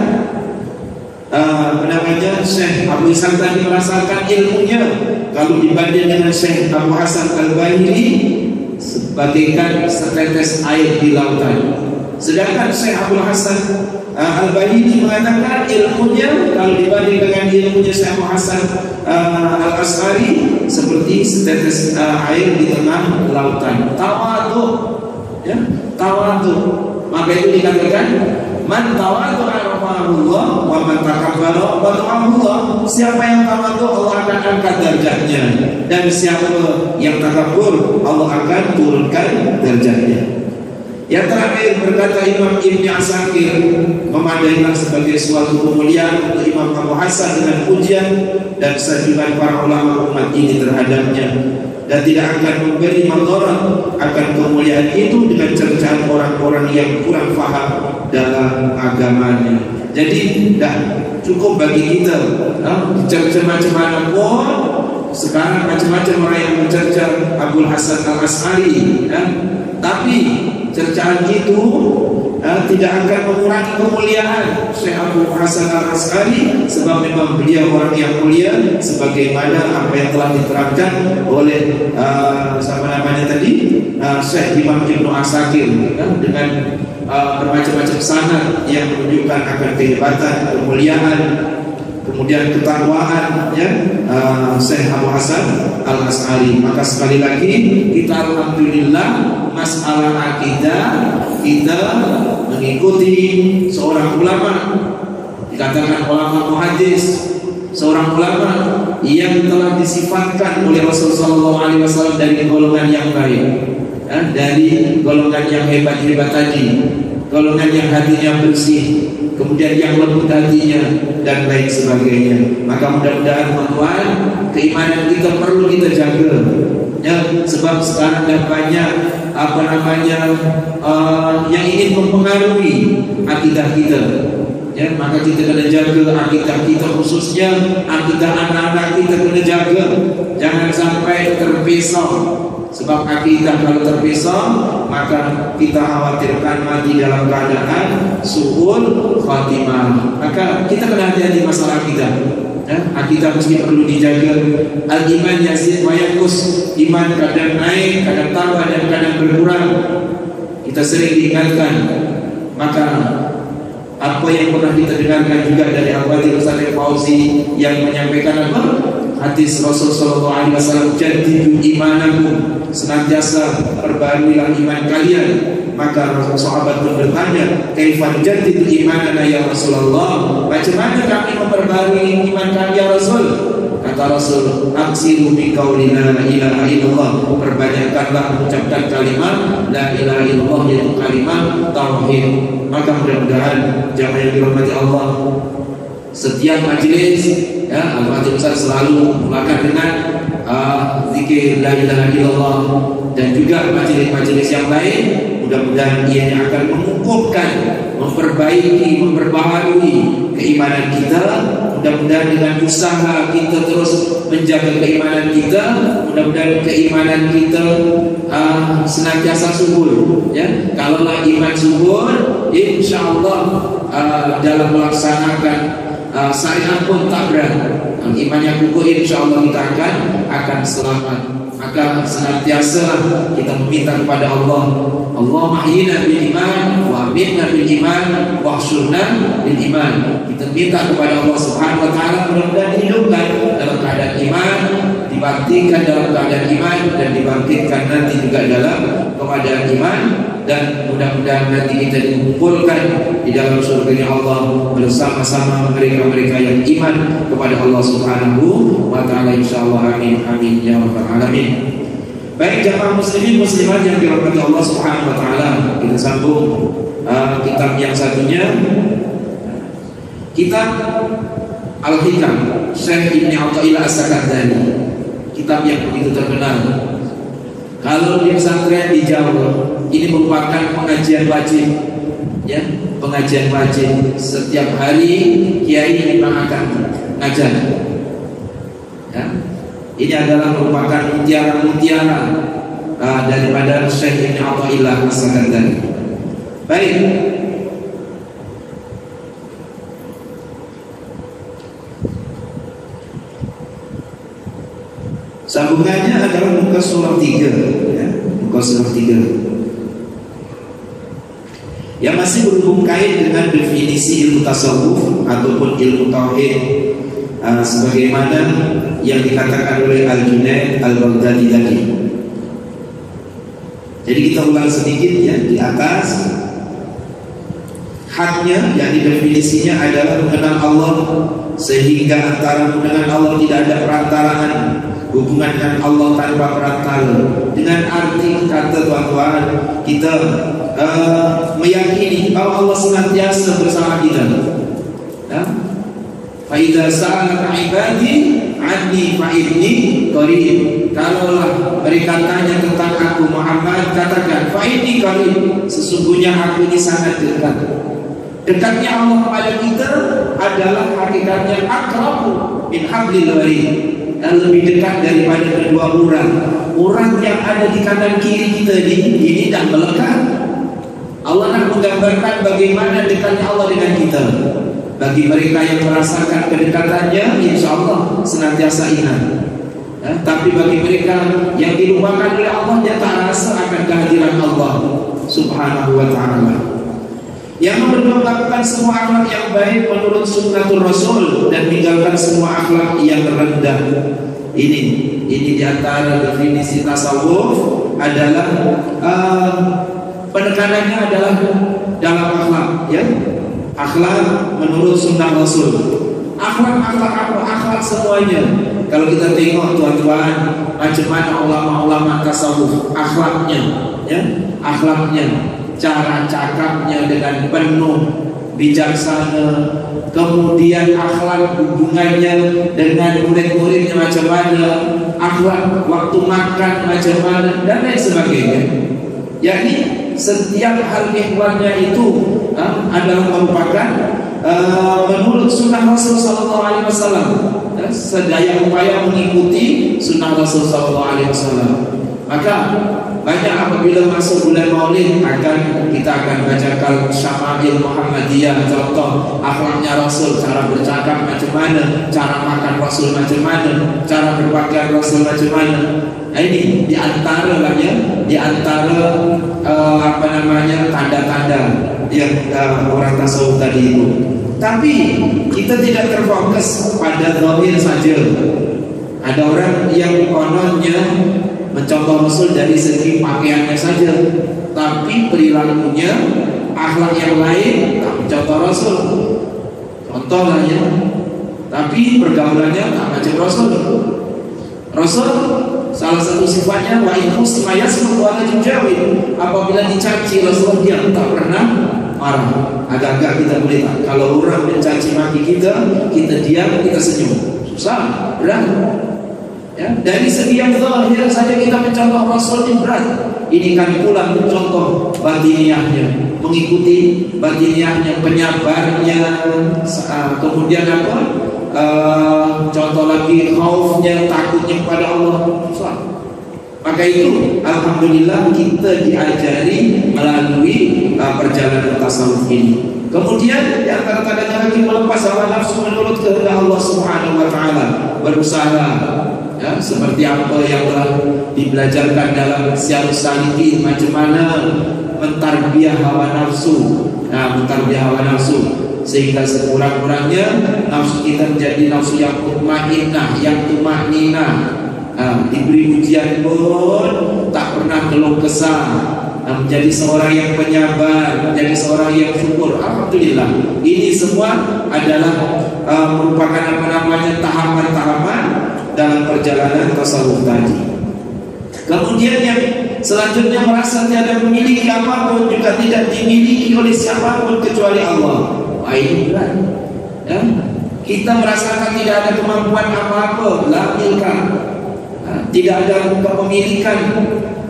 Syekh Abu Ishaq tadi merasakan ilmunya. Kalau dibanding dengan Syekh Abu Hasan Al-Bahili, sebagaikan setetes air di lautan. Sedangkan Syekh Abdul Hasan Al-Bahili mengatakan ilmunya kalau dibanding dengan ilmunya Syekh Abu Hasan Al-As'ari seperti setetes air di tengah lautan. Tawadhu, ya, tawadhu. Maka itu dikatakan man tawadhu Allah wa man takabbara Allah. Siapa yang tawadhu Allah akan angkat derajatnya, dan siapa yang takabbur Allah akan turunkan derajatnya. Yang terakhir berkata Imam Ibn Asakir, memadaikan sebagai suatu kemuliaan untuk Imam Abu Hasan dengan pujian dan sanjungan para ulama umat ini terhadapnya, dan tidak akan memberi madarat akan kemuliaan itu dengan cercaan orang-orang yang kurang faham dalam agamanya. Jadi dah cukup bagi kita cerca macam-macam pun. Sekarang macam-macam orang yang mencerca Abdul Hasan Al-As'ari, tapi cercaan itu tidak akan mengurangi kemuliaan Syekh Abu Hasan Al-As'ari, sebab memang beliau orang yang mulia sebagaimana apa yang telah diterangkan oleh Syekh Imam Ibn Asakir dengan bermacam-macam sanad yang menunjukkan akan kehebatan, kemuliaan, kemudian ketakwaan, ya, Syekh Abu Hasan Al-As'ari. Maka sekali lagi kita alhamdulillah masalah akidah kita mengikuti seorang ulama, dikatakan ulama muhaddis, seorang ulama yang telah disifatkan oleh Rasulullah SAW dari golongan yang baik, dari golongan yang hebat-hebat tadi, golongan yang hatinya bersih, kemudian yang lembut hatinya dan lain sebagainya. Maka mudah-mudahan teman-teman, keimanan kita perlu kita jaga, ya, sebab sekarang ada banyak yang ingin mempengaruhi akidah kita, ya. Maka kita kena jaga akidah kita, khususnya akidah anak-anak kita kena jaga, jangan sampai terpisah. Sebab akidah kalau terpisah, maka kita khawatirkan mati dalam keadaan su'ul khatimah. Maka kita kena hati-hati masalah akidah, ya? Akidah mesti perlu dijaga. Al-iman yazid wa yanqus, iman kadang naik, kadang tambah, dan kadang berkurang. Kita sering diingatkan. Maka apa yang pernah kita dengarkan juga dari Al-Wadil Ustaz Fauzi yang menyampaikan apa? Hadis Rasulullah SAW, jadidu imanakum, senantiasa perbarilah iman kalian. Maka sahabat pun bertanya, kaifan jadidu imanana ya Rasulullah, macam mana kami memperbarui iman kami ya Rasul? Kata Rasul, aksiru bi qauli la ilaha illallah, perbanyakkanlah mengucapkan kalimat la ilaha illallah, yaitu kalimat tauhid. Maka mudah-mudahan jamaah yang dirahmati Allah, setiap majelis, ya, Al-Fatih Ustaz selalu melakukan dengan zikir la ilaha illallah, dan juga majelis-majelis yang lain. Mudah-mudahan ianya akan mengukuhkan, memperbaiki, memperbaharui keimanan kita. Mudah-mudahan dengan usaha kita terus menjaga keimanan kita, mudah-mudahan keimanan kita senantiasa subur, ya. Kalaulah iman subur, insyaallah dalam melaksanakan syariat pun tak berat. Imannya kukuh, insyaallah kita akan selamat. Maka senantiasa kita meminta kepada Allah, Allahumma ahyina bil iman wa amitna bil iman wa ahsyurna bil iman. Kita minta kepada Allah Subhanahu wa taala mudah-mudahan dihidupkan dalam keadaan iman, dibangkitkan dalam keadaan iman, dan dibangkitkan nanti juga dalam keadaan iman, dan mudah-mudahan nanti kita dikumpulkan di dalam surga Allah bersama-sama mereka-mereka yang iman kepada Allah Subhanahu wa taala, insyaallah. Amin amin ya rabbal alamin. Baik jamaah muslimin muslimat yang dirahmati Allah Subhanahu wa taala, kita sambung kitab yang satunya, kitab Al-Hikam Syekh Ibn Athaillah As-Sakandari, kitab yang begitu terkenal. Kalau di pesantren di Jawa ini merupakan pengajian wajib, ya, pengajian wajib. Setiap hari kiai memang akan ngajar. Ya. Ini adalah merupakan mutiara-mutiara daripada Syekh Ibn Athaillah As-Sakandari. Baik. Sambungannya adalah muka surah 3, ya. Muka surah 3 yang masih berhubung kait dengan definisi ilmu tasawuf ataupun ilmu tauhid, sebagaimana yang dikatakan oleh Al-Junaid Al-Baghdadi tadi. Jadi kita ulang sedikit ya di atas. Haknya, yang definisinya adalah mengenal Allah, sehingga antara dengan Allah tidak ada perantaraan, hubungan dengan Allah tanpa perantara. Dengan arti kata tuan-tuan, kita meyakini bahwa Allah senantiasa bersama kita. Ya? Fa idza sa'alaka 'ibadi 'anni fa inni qarib. Kalaulah mereka tanya tentang aku Muhammad, katakan fa inni qarib, sesungguhnya aku ini sangat dekat. Dekatnya Allah kepada kita adalah hakikatnya aqrabu min hablil warid, dan lebih dekat daripada kedua urat yang ada di kanan kiri kita ini dah melekat. Allah nak menggambarkan bagaimana dekatnya Allah dengan kita. Bagi mereka yang merasakan kedekatannya, insya Allah senantiasa ingat. Ya, tapi bagi mereka yang dilupakan oleh Allah, dia tak rasa akan kehadiran Allah Subhanahu wa ta'ala. Yang nomor 2, melakukan semua akhlak yang baik menurut sunnatul Rasul dan meninggalkan semua akhlak yang rendah. Ini diantara definisi tasawuf adalah penekanannya adalah dalam akhlak, ya. Akhlak menurut sunnah Rasul. Akhlak apa? Akhlak semuanya. Kalau kita tengok tuan-tuan, macam mana ulama-ulama tasawuf, akhlaknya, ya, akhlaknya, cara cakapnya dengan penuh bijaksana, kemudian akhlak hubungannya dengan murid-muridnya macam mana, akhlak waktu makan macam mana, dan lain sebagainya. Yakni setiap hal ihwannya itu adalah merupakan menurut sunnah Rasul Sallallahu Alaihi Wasallam. Sedaya upaya mengikuti sunnah Rasul Sallallahu Alaihi Wasallam. Maka banyak apabila masuk bulan Maulid kita akan bacakan Syama'il Muhammadiyah, contoh akhlaknya Rasul, cara bercakap macam mana, cara makan Rasul macam mana, cara berpakaian Rasul macam mana. Ini diantara tanda-tanda yang orang tasawuf tadi itu. Tapi kita tidak terfokus pada zahir saja. Ada orang yang kononnya mencontoh Rasul dari segi pakaiannya saja, tapi perilakunya, akhlak yang lain tak mencontoh Rasul. Contoh lah ya, tapi pergaulannya tak macam Rasul. Rasul salah satu sifatnya wa in husma yasmu wa la tujawid. Apabila dicaci Rasul, dia tak pernah marah. Agak-agak kita boleh tak, kalau orang mencaci maki kita diam, kita senyum. Susah, berat. Ya, dari segi yang zahir saja kita mencontoh Rasul ini berat. Ini kami pula mencontoh batiniahnya, mengikuti batiniahnya, penyabarnya, kemudian apa? Contoh lagi khaufnya, takutnya kepada Allah. Susah. Maka itu alhamdulillah kita diajari melalui perjalanan tasawuf ini. Kemudian di antara tandanya lagi melepas hawa nafsu menurut kehendak Allah Subhanahu wa taala, berusaha ya, seperti apa yang telah dibelajarkan dalam Syiarus Salikin, macam mana mentarbiah hawa nafsu. Mentarbiah hawa nafsu sehingga sekurang-kurangnya nafsu kita menjadi nafsu yang mutmainnah, yang tumanina. Diberi ujian pun tak pernah keluh kesah, menjadi seorang yang penyabar, menjadi seorang yang syukur. Alhamdulillah. Ini semua adalah merupakan tahapan-tahapan dalam perjalanan tasawuf tadi. Kemudian yang selanjutnya merasa tiada memiliki apapun, juga tidak dimiliki oleh siapapun kecuali Allah. Ini berat. Ya? Kita merasakan tidak ada kemampuan apa-apa, la milka. Tidak ada kepemilikan.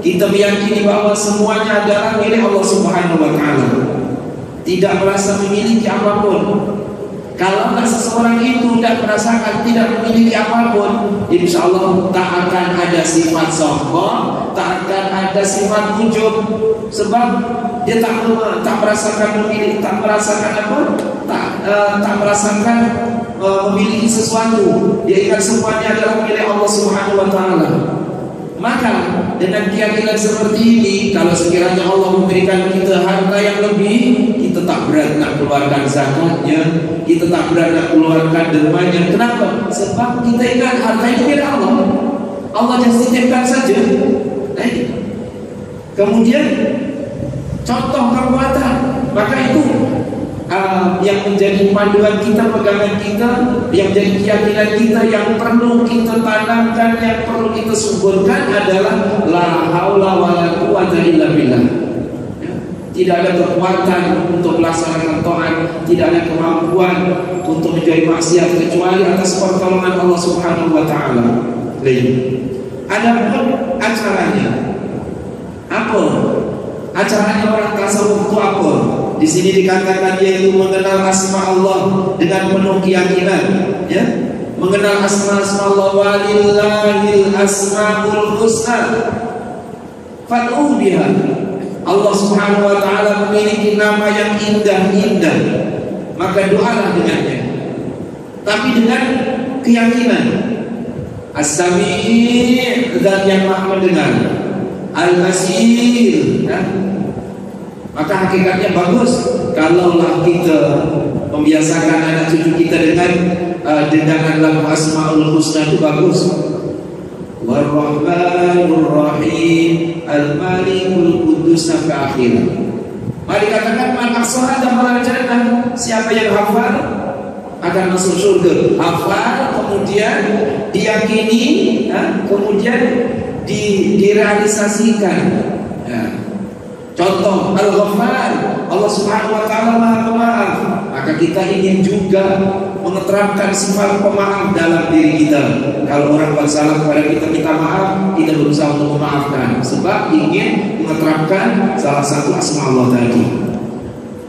Kita meyakini bahwa semuanya adalah milik Allah Subhanahu wa taala. tidak merasa memiliki apapun. Kalau seseorang itu tidak merasakan, tidak memiliki apapun, insya Allah tak akan ada sifat sombong, tak akan ada sifat ujub, sebab dia tak merasakan memiliki, tak merasakan apa, tak merasakan memiliki sesuatu. Dia ingat semuanya adalah milik Allah Subhanahu Wa Taala. Maka dengan keyakinan seperti ini, kalau sekiranya Allah memberikan kita harta yang lebih, kita tak berat nak keluarkan zakatnya, kita tak berat nak keluarkan dermanya. Kenapa? Sebab kita ingat harta itu milik Allah. Allah just titipkan saja. Kemudian contoh perbuatan, maka itu yang menjadi panduan kita, pegangan kita, yang menjadi keyakinan kita, yang perlu kita tanamkan, yang perlu kita suburkan adalah la haula wala quwwata illa billah. Tidak ada kekuatan untuk melaksanakan taat, tidak ada kemampuan untuk menjauhi maksiat kecuali atas pertolongan Allah Subhanahu Wa Taala. Adapun acaranya apa? Acaranya orang tasawuf itu apa? Di sini dikatakan yaitu mengenal asma Allah dengan penuh keyakinan, ya. Mengenal asma Allah, walillahil asmaul husna fad'u biha. Allah Subhanahu Wa Taala memiliki nama yang indah-indah, maka doalah dengannya. Tapi dengan keyakinan. As-Sami', zat yang Maha mendengar. Al-Basir, ya? Maka hakikatnya bagus kalaulah kita membiasakan anak cucu kita dengan dendangan lagu Asmaul Husna, itu bagus. War-Rahmanur Rahim, Al-Malikul Qudus sampai akhir. Mari katakan man ahsaha dakhala jannah. Siapa yang hafal akan masuk surga. Hafal, kemudian diyakini, ya? Kemudian direalisasikan, ya. Contoh Al-Ghaffar, Allah Subhanahu Wa Taala Maha Pemaaf. Maka kita ingin juga mengeterapkan sifat pemaaf dalam diri kita. Kalau orang buat salah kepada kita, minta maaf, kita berusaha untuk memaafkan, sebab ingin mengeterapkan salah satu asma Allah tadi.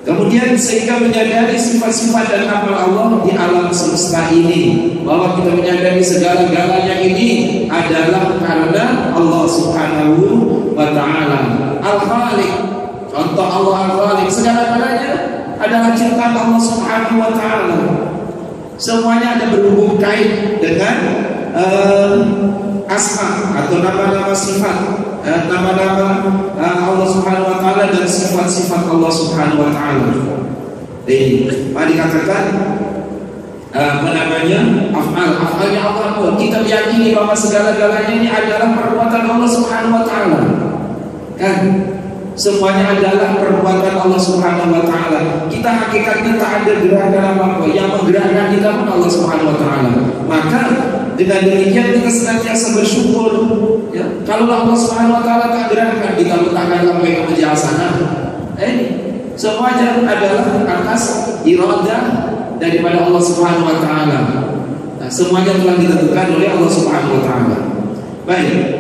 Kemudian sehingga menyadari sifat-sifat dan amal Allah di alam semesta ini, bahwa kita menyadari segala-galanya ini adalah karena Allah Subhanahu Wa Taala. Al-Khaliq, contoh Allah Al-Khaliq, segala-galanya adalah ciptaan Allah Subhanahu Wa Taala. Semuanya ada berhubung kait dengan asma atau nama-nama sifat, nama-nama Allah Subhanahu Wa Taala dan sifat-sifat Allah Subhanahu Wa Taala. Mari katakan af'alnya Allah. Kita meyakini bahwa segala-galanya ini adalah perbuatan Allah Subhanahu Wa Taala. Kan? Semuanya adalah perbuatan Allah Subhanahu Wa Taala. Kita hakikatnya tak ada gerakan apa-apa, yang menggerakkan kita pun Allah Subhanahu Wa Taala. Maka dengan demikian kita senantiasa bersyukur, ya. Kalau Allah Subhanahu Wa Taala tak gerakkan, kita letakkan sampai ke meja hasanah. Semuanya adalah atas iradah daripada Allah Subhanahu Wa Taala. Nah, semuanya telah ditentukan oleh Allah Subhanahu Wa Taala. Baik.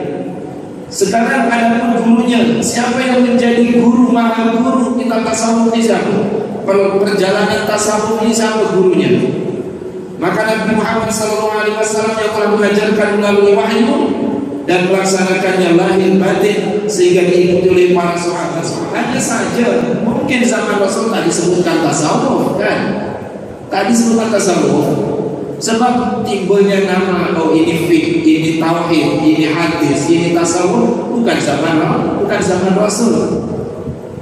Sekarang ada pun gurunya. Siapa yang menjadi guru, maha guru kita tasawuf ini siapa? Perjalanan tasawuf ini siapa gurunya? Maka Nabi Muhammad SAW yang telah mengajarkan melalui wahyu dan melaksanakannya lahir batin sehingga diikuti oleh para sahabat. Hanya saja mungkin zaman Rasul tak disebutkan tasawuf, kan? Tak disebutkan tasawuf. Sebab timbulnya nama, oh ini fiqh, ini tauhid, ini hadis, ini tasawuf bukan zaman Rasul.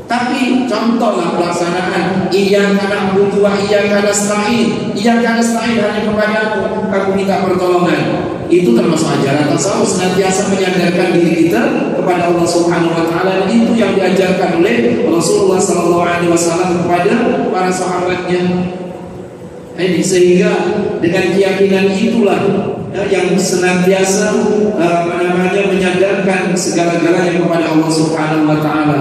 Tapi contohlah pelaksanaan iyyaka na'budu wa iyyaka nasta'in. Iyyaka nasta'in, hanya kepadamu aku minta pertolongan. Itu termasuk ajaran tasawuf, senantiasa menyadarkan diri kita kepada Allah Subhanahu Wa Taala. Itu yang diajarkan oleh Rasulullah SAW kepada para sahabatnya. Sehingga dengan keyakinan itulah yang senantiasa menyadarkan segala-galanya kepada Allah Subhanahu Wa Taala.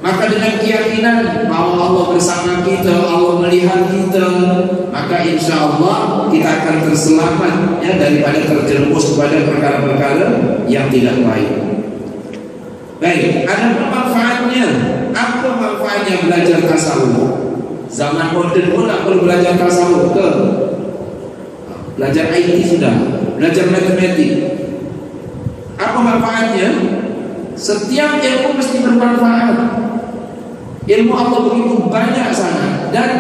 Maka dengan keyakinan bahwa Allah bersama kita, Allah melihat kita, maka insya Allah kita akan terselamat, ya, daripada terjerumus kepada perkara-perkara yang tidak baik. Baik, ada manfaatnya apa manfaatnya belajar tasawuf? Zaman modern pun tak perlu belajar tasawuf ke? Belajar IT sudah, belajar matematik. Apa manfaatnya? Setiap ilmu mesti bermanfaat. Ilmu Allah begitu banyak sangat, dan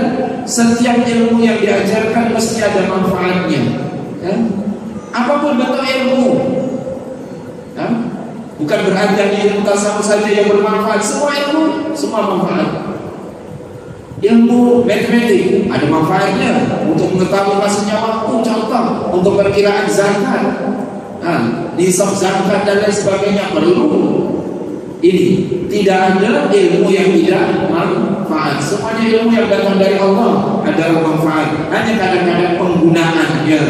setiap ilmu yang diajarkan mesti ada manfaatnya. Ya? Apapun bentuk ilmu, ya? Bukan berarti ilmu tasawuf saja yang bermanfaat. Semua ilmu, semua manfaat. Ilmu matematik ada manfaatnya untuk mengetahui maksudnya waktu, contoh untuk perkiraan zakat, nisab zakat dan lain sebagainya perlu. Ini tidak ada ilmu yang tidak manfaat. Semuanya ilmu yang datang dari Allah adalah manfaat. Hanya kadang-kadang penggunaannya,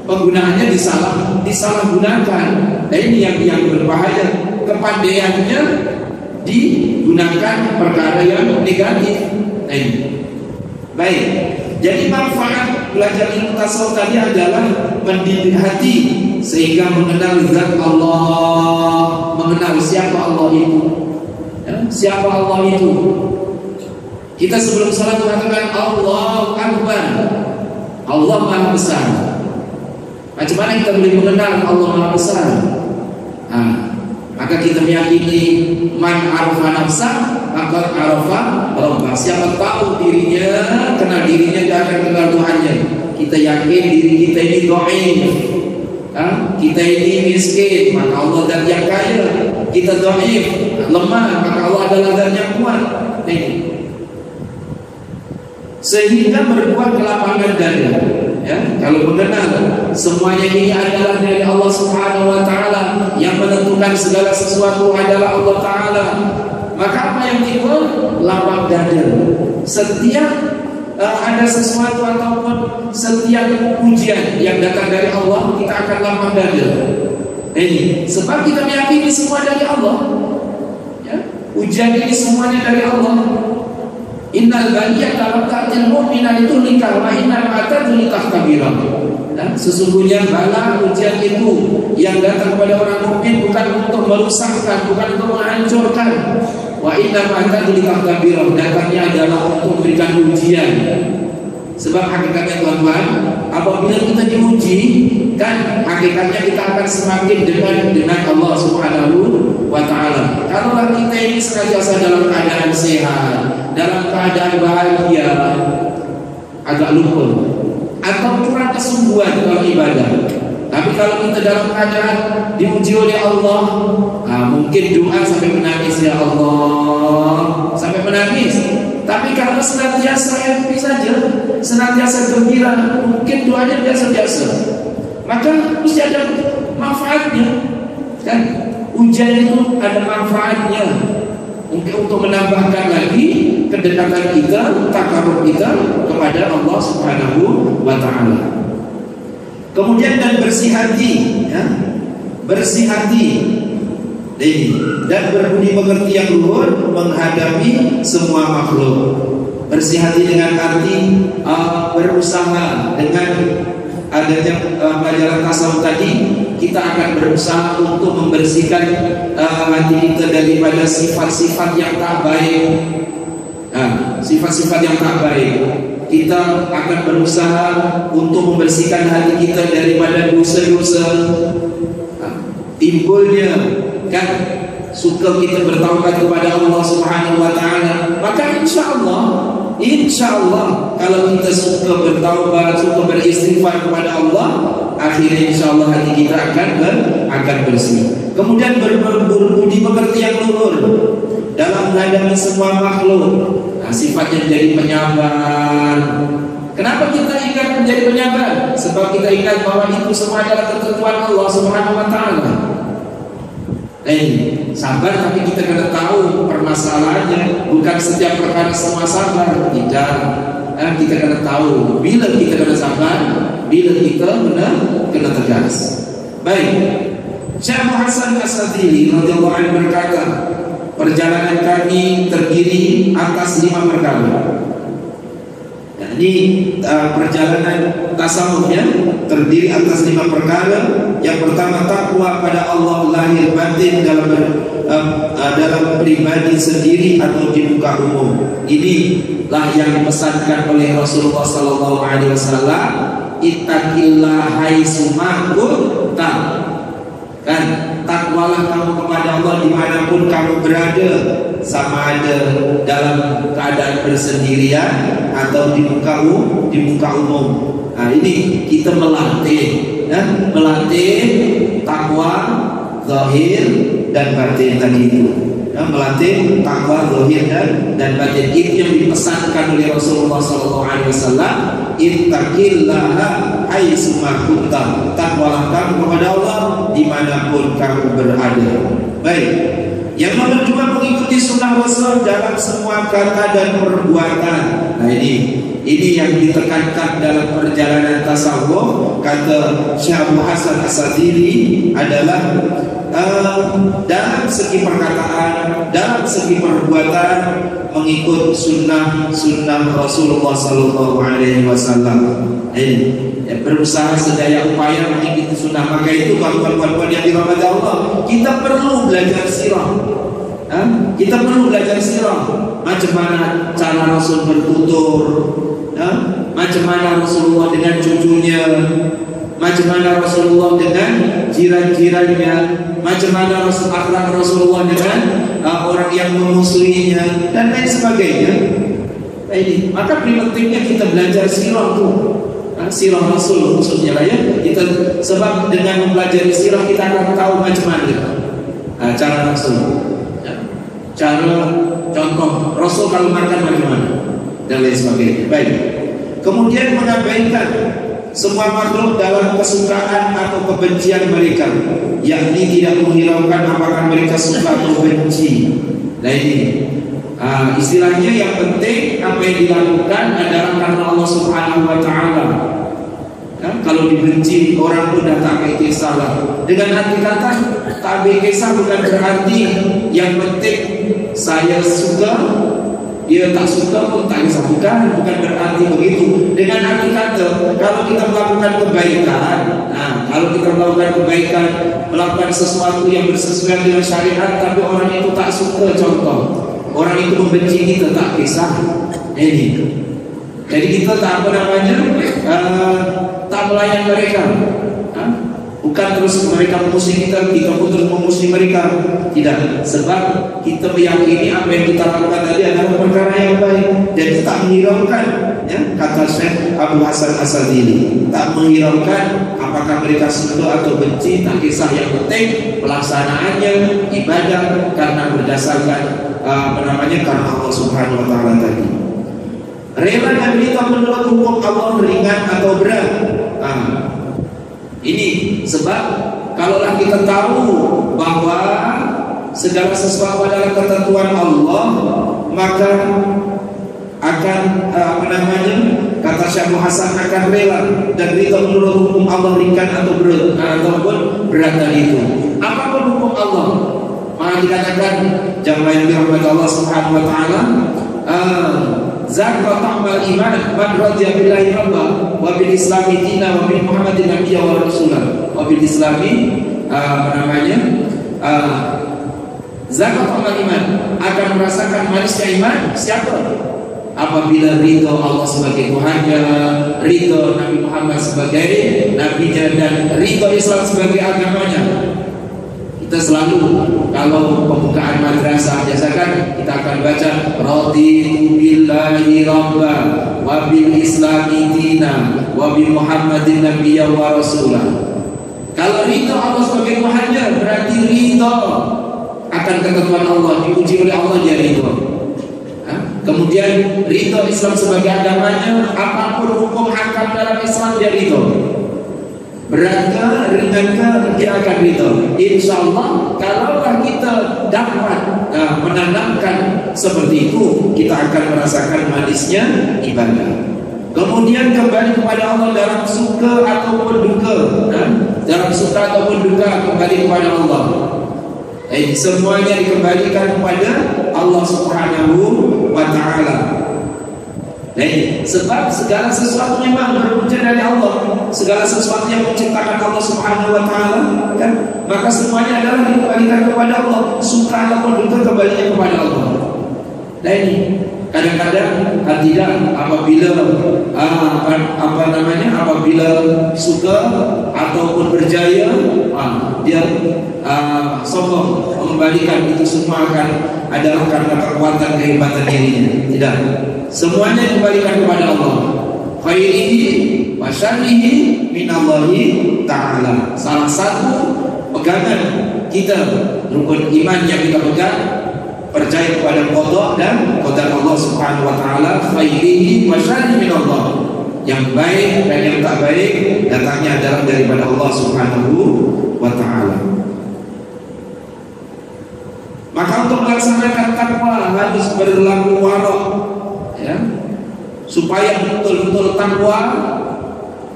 penggunaannya disalahgunakan. Nah, ini yang berbahaya. Kepandaiannya digunakan perkara yang negatif. Nah, ini. Baik. Jadi manfaat belajar ilmu tasawuf tadi adalah mendidik hati sehingga mengenal zat Allah, mengenal siapa Allah itu. Ya, siapa Allah itu? Kita sebelum salat mengatakan Allahu Akbar. Allah Maha Besar. Macam mana kita boleh mengenal Allah Maha Besar? Maka kita meyakini man arafa nafsah maka arafa rabbah. Siapa tahu dirinya, kenal dirinya, dia akan kenal Tuhannya. Kita yakin diri kita ini dhaif, kita ini miskin, maka Allah zat yang kaya. Kita dhaif, lemah, maka Allah adalah zat yang kuat. Sehingga berbuat kelapangan dada. Ya, kalau mengenal semuanya ini adalah dari Allah Subhanahu wa taala, yang menentukan segala sesuatu adalah Allah taala, maka apa yang timbul? Lapang dada. Setiap ada sesuatu ataupun setiap ujian yang datang dari Allah, kita akan lapang dada. Ini sebab kita meyakini semua dari Allah. Ya, ujian ini semuanya dari Allah. Innal baliyata lam ta'til mu'mina litulika wa innal ma'tadu litahtabira. Sesungguhnya bala ujian itu yang datang kepada orang mukmin bukan untuk merusakkan, bukan untuk menghancurkan. Wa innal ma'tadu litahtabira, datangnya adalah untuk memberikan ujian. Sebab hakikatnya tuan-tuan, apabila kita diuji, kan hakikatnya kita akan semakin dekat dengan Allah Subhanahu wa taala. Kalau kita ini senantiasa dalam keadaan sehat, dalam keadaan bahagia, agak lupa atau kurang kesungguhan kalau ibadah. Tapi kalau kita dalam keadaan diuji oleh Allah, mungkin doa sampai menangis, ya Allah, sampai menangis. Tapi kalau senantiasa happy saja, senantiasa gembira, mungkin doanya biasa-biasa, maka mesti ada manfaatnya. Kan ujian itu ada manfaatnya untuk menambahkan lagi kedekatan kita, takarub kita kepada Allah Subhanahu wa taala. Kemudian dan bersih hati, ya. Bersih hati dan berbudi pekerti yang luhur menghadapi semua makhluk. Bersih hati dengan arti berusaha. Dengan adanya pelajaran tasawuf tadi, kita akan berusaha untuk membersihkan hati kita daripada sifat-sifat yang tak baik. Sifat-sifat yang tak baik. Kita akan berusaha untuk membersihkan hati kita daripada dosa-dosa. Timbulnya kan suka kita bertaubat kepada Allah Subhanahu wa taala, maka insyaallah kalau kita suka bertaubat, suka beristighfar kepada Allah, akhirnya insyaallah hati kita akan bersih. Kemudian berbudi pekerti yang luhur dalam menghadapi semua makhluk. Sifatnya menjadi penyabar. Kenapa kita ingat menjadi penyabar? Sebab kita ingat bahwa itu semua adalah ketentuan Allah Subhanahu wa taala. Sabar, tapi kita kena tahu permasalahannya. Bukan setiap perkara semua sabar, tidak. Kita kena tahu bila kita kena sabar, bila kita kena tegas. Baik. Syekh Hasan As-Sadili radhiyallahu anhu berkata, perjalanan kami terdiri atas 5 perkara. Ini perjalanan tasawufnya terdiri atas 5 perkara. Yang pertama, takwa pada Allah lahir batin dalam pribadi sendiri atau di muka umum. Inilah yang dipesankan oleh Rasulullah SAW. Ittaqillah haitsu ma kunta. Kan, takwalah kamu kepada Allah dimanapun kamu berada, sama ada dalam keadaan bersendirian atau di muka umum. Nah, ini kita melatih, melatih takwa zahir dan batin tadi itu. Melatih takwa zahir dan batin, itu yang dipesankan oleh Rasulullah SAW. Ittaqillaha haitsu ma kunta. Takwalah kamu kepada Allah dimanapun kamu berada. Baik. Yang nomor 2, mengikuti sunnah Rasul dalam semua kata dan perbuatan. Nah, ini yang ditekankan dalam perjalanan tasawuf. Kata Syekh Abu Hasan As-Sadili adalah dalam segi perkataan, dalam segi perbuatan, mengikut sunnah Rasulullah Sallallahu Alaihi Wasallam. Berusaha sedaya upaya mengikuti sunnah. Maka itu kawan-kawan yang dirahmati Allah, kita perlu belajar sirah. Kita perlu belajar sirah. Macam mana cara Rasul bertutur, macam mana Rasulullah dengan cucunya, macam mana Rasulullah dengan jiran-jirannya, macam mana akhlak Rasulullah dengan orang yang memusuhinya, dan lain sebagainya. Maka pentingnya kita belajar sirah itu, sirah Rasul khususnya lah ya. Kita, sebab dengan mempelajari sirah kita akan tahu macam mana cara Rasul, cara contoh Rasul kalau makan macam mana, dan lain sebagainya. Baik. Kemudian mengabaikan semua makhluk dalam kesukaan atau kebencian mereka, yakni tidak menghiraukan apakah mereka suka atau benci. Nah, ini istilahnya yang penting apa yang dilakukan adalah karena Allah Subhanahu wa Ta'ala. Kalau dibenci orang pun dah tak baik kisah. Dengan arti kata tak baik kisah bukan berarti yang penting saya suka, dia tak suka pun tak kisah. Bukan berarti begitu. Dengan arti kata, kalau kita melakukan kebaikan, melakukan sesuatu yang bersesuaian dengan syariat, tapi orang itu tak suka, contoh orang itu membenci kita, tak kisah. Jadi kita tak tak melayan mereka. Bukan terus mereka memusuhi kita pun terus memusuhi mereka. Tidak, sebab kita meyakini apa yang kita lakukan tadi adalah perkara yang baik, dan kita tak menghiraukan, kata Syekh Abu Hasan As-Sadili, tak menghiraukan apakah mereka suka atau benci, tak kisah. Yang penting pelaksanaannya ibadah karena berdasarkan karena Allah Subhanahu wa Ta'ala tadi. Rela dan rida menurut hukum Allah ringan atau berat. Ini sebab kalaulah kita tahu bahwa segala sesuatu adalah ketentuan Allah, maka akan kata Syekh Abu Hasan, akan rela dan rida menurut hukum Allah ringan atau berat, ataupun berat dari itu. Apapun hukum Allah, maka dikatakan jamaah yang dirahmati Allah Subhanahu wa Ta'ala, Zakra ta'mal iman man radiya billahi rabba wa bil islami dina wa bil muhammadin nabiyya wa rasulah wa bil islami zakra ta'mal iman, akan merasakan manisnya iman siapa? Apabila ridho Allah sebagai Tuhannya, ridho Nabi Muhammad sebagai nabinya, dan ridho Islam sebagai agamanya. Kita selalu kalau pembukaan madrasah biasakan kita akan baca raditu billahi rabba wa bil islami dina wa bi muhammadin nabiyya wa rasulah. Kalau ridho Allah sebagai Tuhannya berarti ridho akan ketentuan Allah, diuji oleh Allah dia ridho. Kemudian ridho Islam sebagai agamanya, apapun hukum hakam dalam Islam dia ridho. Berankah, ringankah, dia akan ridho. InsyaAllah kalaulah kita dapat menanamkan seperti itu, kita akan merasakan manisnya ibadah. Kemudian kembali kepada Allah dalam suka ataupun duka, dalam suka ataupun duka kembali kepada Allah. Semuanya dikembalikan kepada Allah Subhanahu wa Ta'ala. Sebab segala sesuatu memang berpunca dari Allah. Segala sesuatu yang menciptakan Allah Subhanahu wa taala kan, maka semuanya adalah dikembalikan kepada Allah. Suka ataupun duka kembalinya kepada Allah. Nah ini kadang-kadang tidak, apabila apabila suka ataupun berjaya, dia sombong, mengembalikan itu semua akan adalah karena kekuatan kehebatan dirinya. Tidak, semuanya dikembalikan kepada Allah. Khairihi wa syarrihi minallahi ta'ala. Salah satu pegangan kita, rukun iman yang kita pegang, percaya kepada qada dan qadar Allah Subhanahu wa taala, khairihi wa syarrihi minallah. Yang baik dan yang tak baik datangnya adalah daripada Allah Subhanahu wa taala. Maka untuk melaksanakan takwa harus berlaku warok, ya, supaya betul-betul takwa,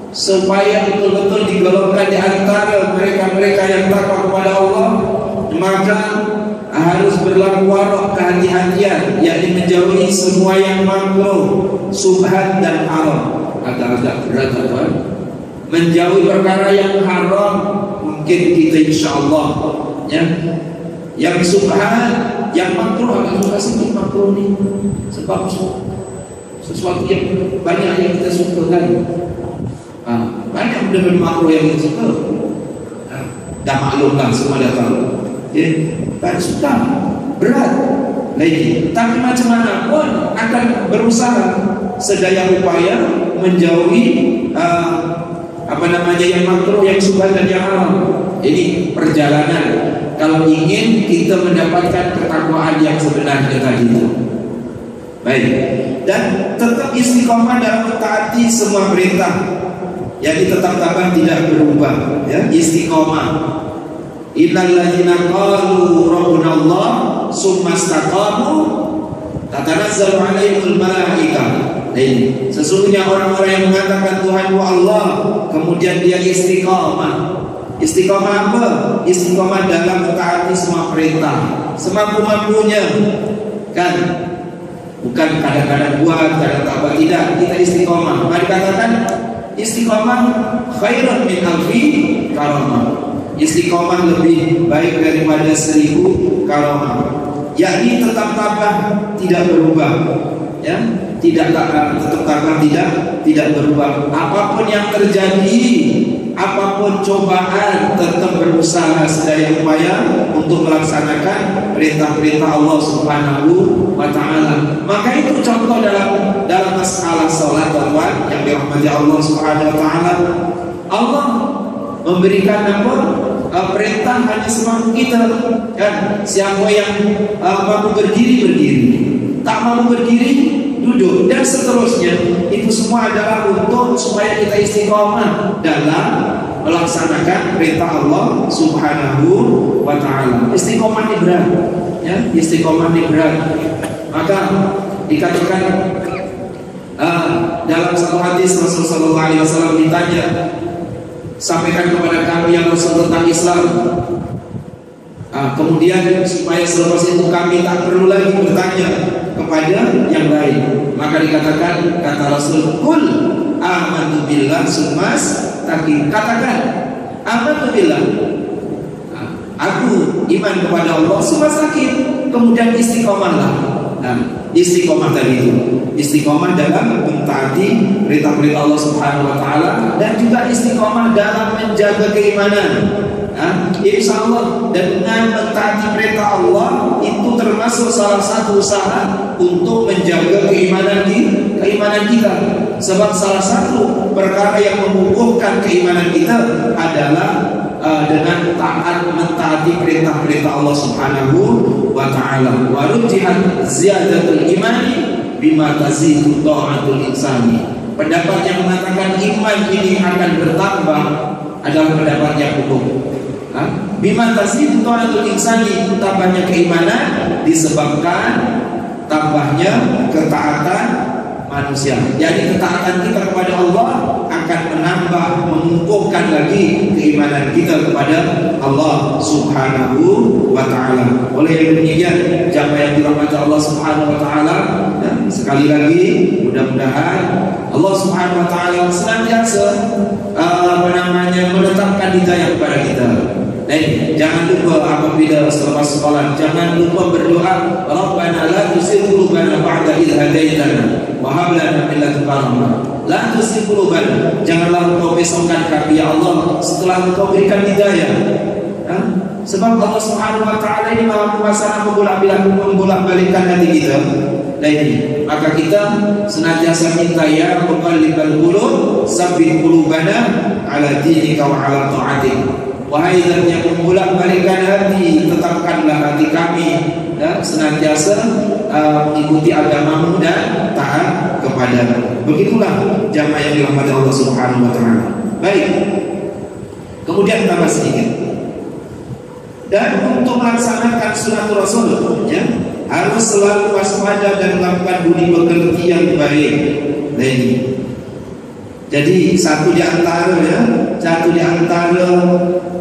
supaya betul-betul digolongkan di antara mereka-mereka yang takwa kepada Allah, maka harus berlaku warok, kehati-hatian, yakni menjauhi semua yang makruh, subhat dan haram. Agak-agak berat kan? Menjauhi perkara yang haram mungkin kita insyaallah, ya. Yang subhat, yang makruh agak suka sedikit makruh nih, sebab sesuatu yang banyak yang kita suka kan. Banyak benda-benda makruh yang kita suka. Dah maklumlah, semua dah tahu. Tak suka, berat lagi. Tapi macam mana pun akan berusaha sedaya upaya menjauhi yang makruh, yang subhat dan yang haram. Ini perjalanan kalau ingin kita mendapatkan ketakwaan yang sebenarnya tadi itu. Baik, dan tetap istiqomah dalam mentaati semua perintah. Jadi tetap tabah, tidak berubah, ya, istiqomah. Innal ladzina qalu rabbuna Allah tsumma istaqamu tatanazzalu 'alaihimul malaikah. Sesungguhnya orang-orang yang mengatakan Tuhanmu Allah, kemudian dia istiqomah. Istiqomah apa? Istiqomah dalam mentaati semua perintah semampu-mampunya, kan? Bukan kadang-kadang buat, kadang tak buat, tidak. Kita istiqomah. Mari katakan istiqomah khairun min alfi karamah. Istiqomah lebih baik daripada 1000 karamah. Yakni tetap tabah, tidak berubah, ya, tetap tabah, tidak berubah. Apapun yang terjadi, apapun cobaan, tetap berusaha sedaya upaya untuk melaksanakan perintah-perintah Allah Subhanahu wa taala. Maka itu contoh dalam masalah salat yang dirahmati Allah Subhanahu wa taala. Allah memberikan perintah hanya semampu kita, kan? Siapa yang mampu berdiri, tak mampu berdiri duduk, dan seterusnya. Itu semua adalah untuk supaya kita istiqomah dalam melaksanakan perintah Allah Subhanahu wa taala. Istiqomah ini berat, ya, istiqomah ini berat. Maka dikatakan dalam satu hadis Rasulullah sallallahu alaihi wasallam ditanya, sampaikan kepada kami yang Rasul tentang Islam. Kemudian supaya selepas itu kami tak perlu lagi bertanya kepada yang lain. Maka dikatakan, kata Rasul, Qul amantu billah summas taqi. Katakan, amantu billah, aku iman kepada Allah summas taqi. Kemudian istiqomahlah. Istiqomah tadi itu, istiqomah dalam mentaati perintah-perintah Allah Subhanahu wa taala, dan juga istiqomah dalam menjaga keimanan. Insya Allah dengan mentaati perintah Allah itu termasuk salah satu usaha untuk menjaga keimanan kita. Sebab salah satu perkara yang mengukuhkan keimanan kita adalah dengan taat mentaati perintah-perintah Allah Subhanahu wa taala. Wa rujihat ziyadatul imani bima tazidu ta'atul insani. Pendapat yang mengatakan iman ini akan bertambah adalah pendapat yang umum. Bima tazidu ta'atul insani, tambahnya keimanan disebabkan tambahnya ketaatan manusia. Jadi ketaatan kita kepada Allah akan menambah, mengukuhkan lagi keimanan kita kepada Allah Subhanahu wa ta'ala. Oleh yang demikian, jamaah yang dirahmati Allah Subhanahu wa ta'ala, sekali lagi mudah-mudahan Allah Subhanahu wa ta'ala senantiasa menetapkan hidayah kepada kita. Dan jangan lupa apabila selepas salat, jangan lupa berdoa, Rabbana la tuzigh qulubana ba'da idh hadaitana wa hab lana min ladunka rahmah. La tuzigh qulubana, janganlah engkau besokkan kami ya Allah setelah engkau berikan hidayah. Sebab Allah Subhanahu wa ta'ala ini Maha Kuasa membolak-balikkan hati kita. Nah ini, maka kita senantiasa minta ya muqallibal qulub, sabbit qulubana ala dinika wa ala ta'atik. Wahai zat yang membolak-balikkan hati, tetapkanlah hati kami senantiasa mengikuti agamamu dan taat kepadamu. Begitulah jamaah yang dirahmati Allah Subhanahu wa ta'ala. Baik. Kemudian tambah sedikit. Dan untuk melaksanakan sunat Rasul, ya, harus selalu waspada dan melakukan budi pekerti yang baik. Nah ini. Jadi satu di antara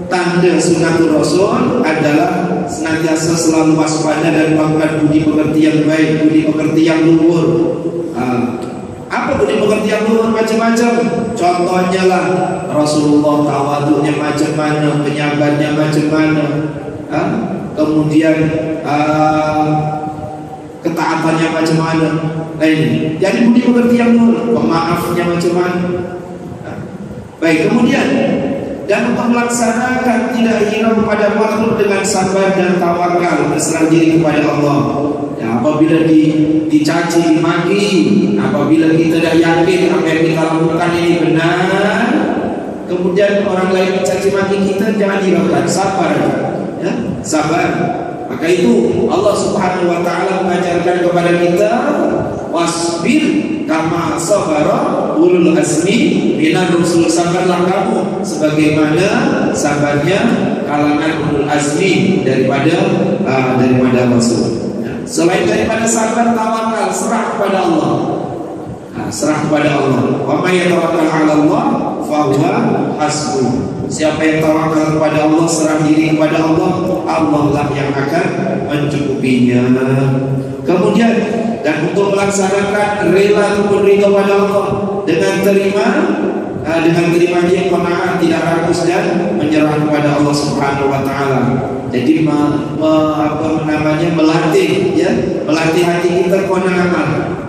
tanda sunatul Rasul adalah senantiasa selalu waspada dan melakukan budi pekerti yang baik, budi pekerti yang luhur. Apa budi pekerti yang luhur? Macam-macam. Contohnya lah Rasulullah tawaduknya macam mana, penyabarnya macam mana, kemudian ketaatannya macam mana. Nah ini, jadi budi pekerti yang luhur, pemaafnya macam mana. Baik, kemudian dan untuk melaksanakan tidak hina kepada makhluk dengan sabar dan tawakal, berserah diri kepada Allah. Ya, apabila dicaci, dimaki, apabila kita dah yakin apa yang kita lakukan ini benar, kemudian orang lain mencaci maki kita, jangan hiraukan, sabar, ya, sabar. Maka itu Allah Subhanahu wa ta'ala mengajarkan kepada kita, wasbir kama sabara ulul azmi minar rusul, sabarlah kamu sebagaimana sabarnya kalangan ulul azmi daripada Rasul. Selain daripada sabar, tawakal, serah kepada Allah. Serah kepada Allah. Wa may yatawakkal 'ala Allah fa huwa hasbuh. Siapa yang tawakal kepada Allah, serah diri kepada Allah, Allah lah yang akan mencukupinya. Kemudian dan untuk melaksanakan rela ataupun ridha pada Allah dengan terima dia qanaah, tidak rakus dan menyerah kepada Allah Subhanahu wa ta'ala. Jadi melatih, ya, melatih hati kita qanaah.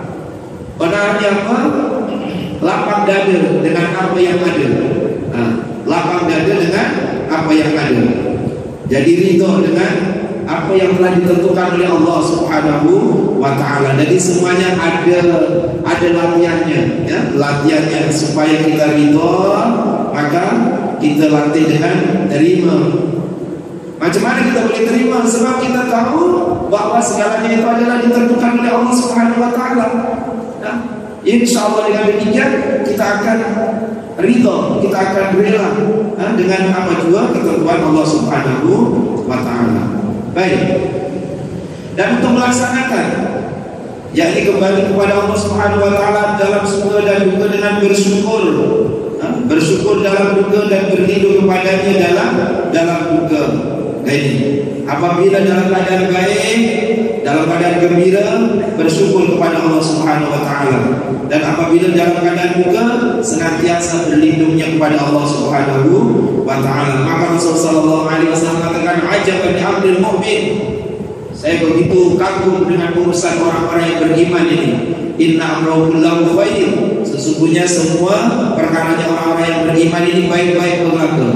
Qanaahnya apa? Lapang dada dengan apa yang ada. Lapang dada dengan apa yang ada. Jadi ridha dengan apa yang telah ditentukan oleh Allah Subhanahu wa ta'ala. Jadi semuanya ada latihannya, ya, latihannya supaya kita ridha, maka kita latih dengan terima. Macam mana kita boleh terima? Sebab kita tahu bahwa segalanya itu adalah ditentukan oleh Allah Subhanahu wa ta'ala. InsyaAllah dengan demikian kita akan ridha, kita akan rela dengan apa juga ketentuan Allah Subhanahu wa ta'ala. Baik. Dan untuk melaksanakan, yakni kembali kepada Allah Subhanahu wa ta'ala dalam suka dan duka dengan bersyukur. Bersyukur dalam duka dan berlindung kepadanya dalam duka. Baik. Apabila dalam keadaan baik, dalam keadaan gembira, bersyukur kepada Allah Subhanahu wa ta'ala. Dan apabila dalam keadaan duka, senantiasa berlindungnya kepada Allah Subhanahu wa ta'ala. Maka Rasulullah sallallahu alaihi wasallam mengatakan, ajaban li amril mu'min. Saya begitu kagum dengan urusan orang-orang yang beriman ini. Inna amrahu kullahu khair. Sesungguhnya semua perkaranya orang-orang yang beriman ini baik-baik berlaku.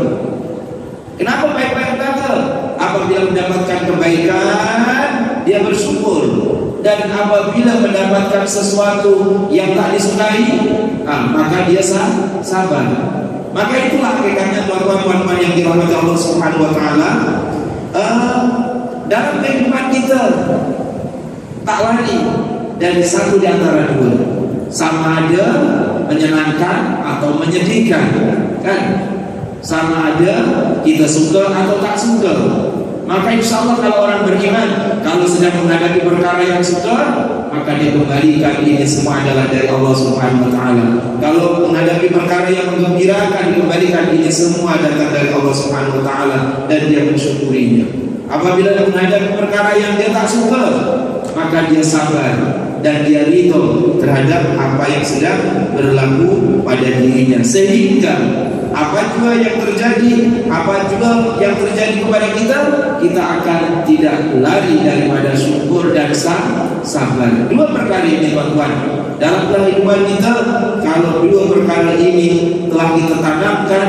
Kenapa baik-baik berlaku? Apabila mendapatkan kebaikan, dia bersyukur. Dan apabila mendapatkan sesuatu yang tak disukai, maka dia sabar. Maka itulah hakikatnya tuan-tuan yang dirahmati Allah Subhanahu wa ta'ala. Dalam kehidupan kita tak lari dari satu di antara dua, sama ada menyenangkan atau menyedihkan, kan? Sama ada kita suka atau tak suka. Maka insya Allah kalau orang beriman, kalau sedang menghadapi perkara yang sukar, maka dia kembalikan ini semua adalah dari Allah Subhanahu wa Ta'ala. Kalau menghadapi perkara yang menggembirakan, dikembalikan ini semua datang dari Allah Subhanahu wa Ta'ala, dan dia mensyukurinya. Apabila dia menghadapi perkara yang dia tak suka, maka dia sabar dan dia ridho terhadap apa yang sedang berlaku pada dirinya, sehingga apa juga yang terjadi, apa juga yang terjadi kepada kita, kita akan tidak lari daripada syukur dan sabar. Dua perkara ini tuan-tuan dalam kehidupan kita, kalau dua perkara ini telah kita tanamkan,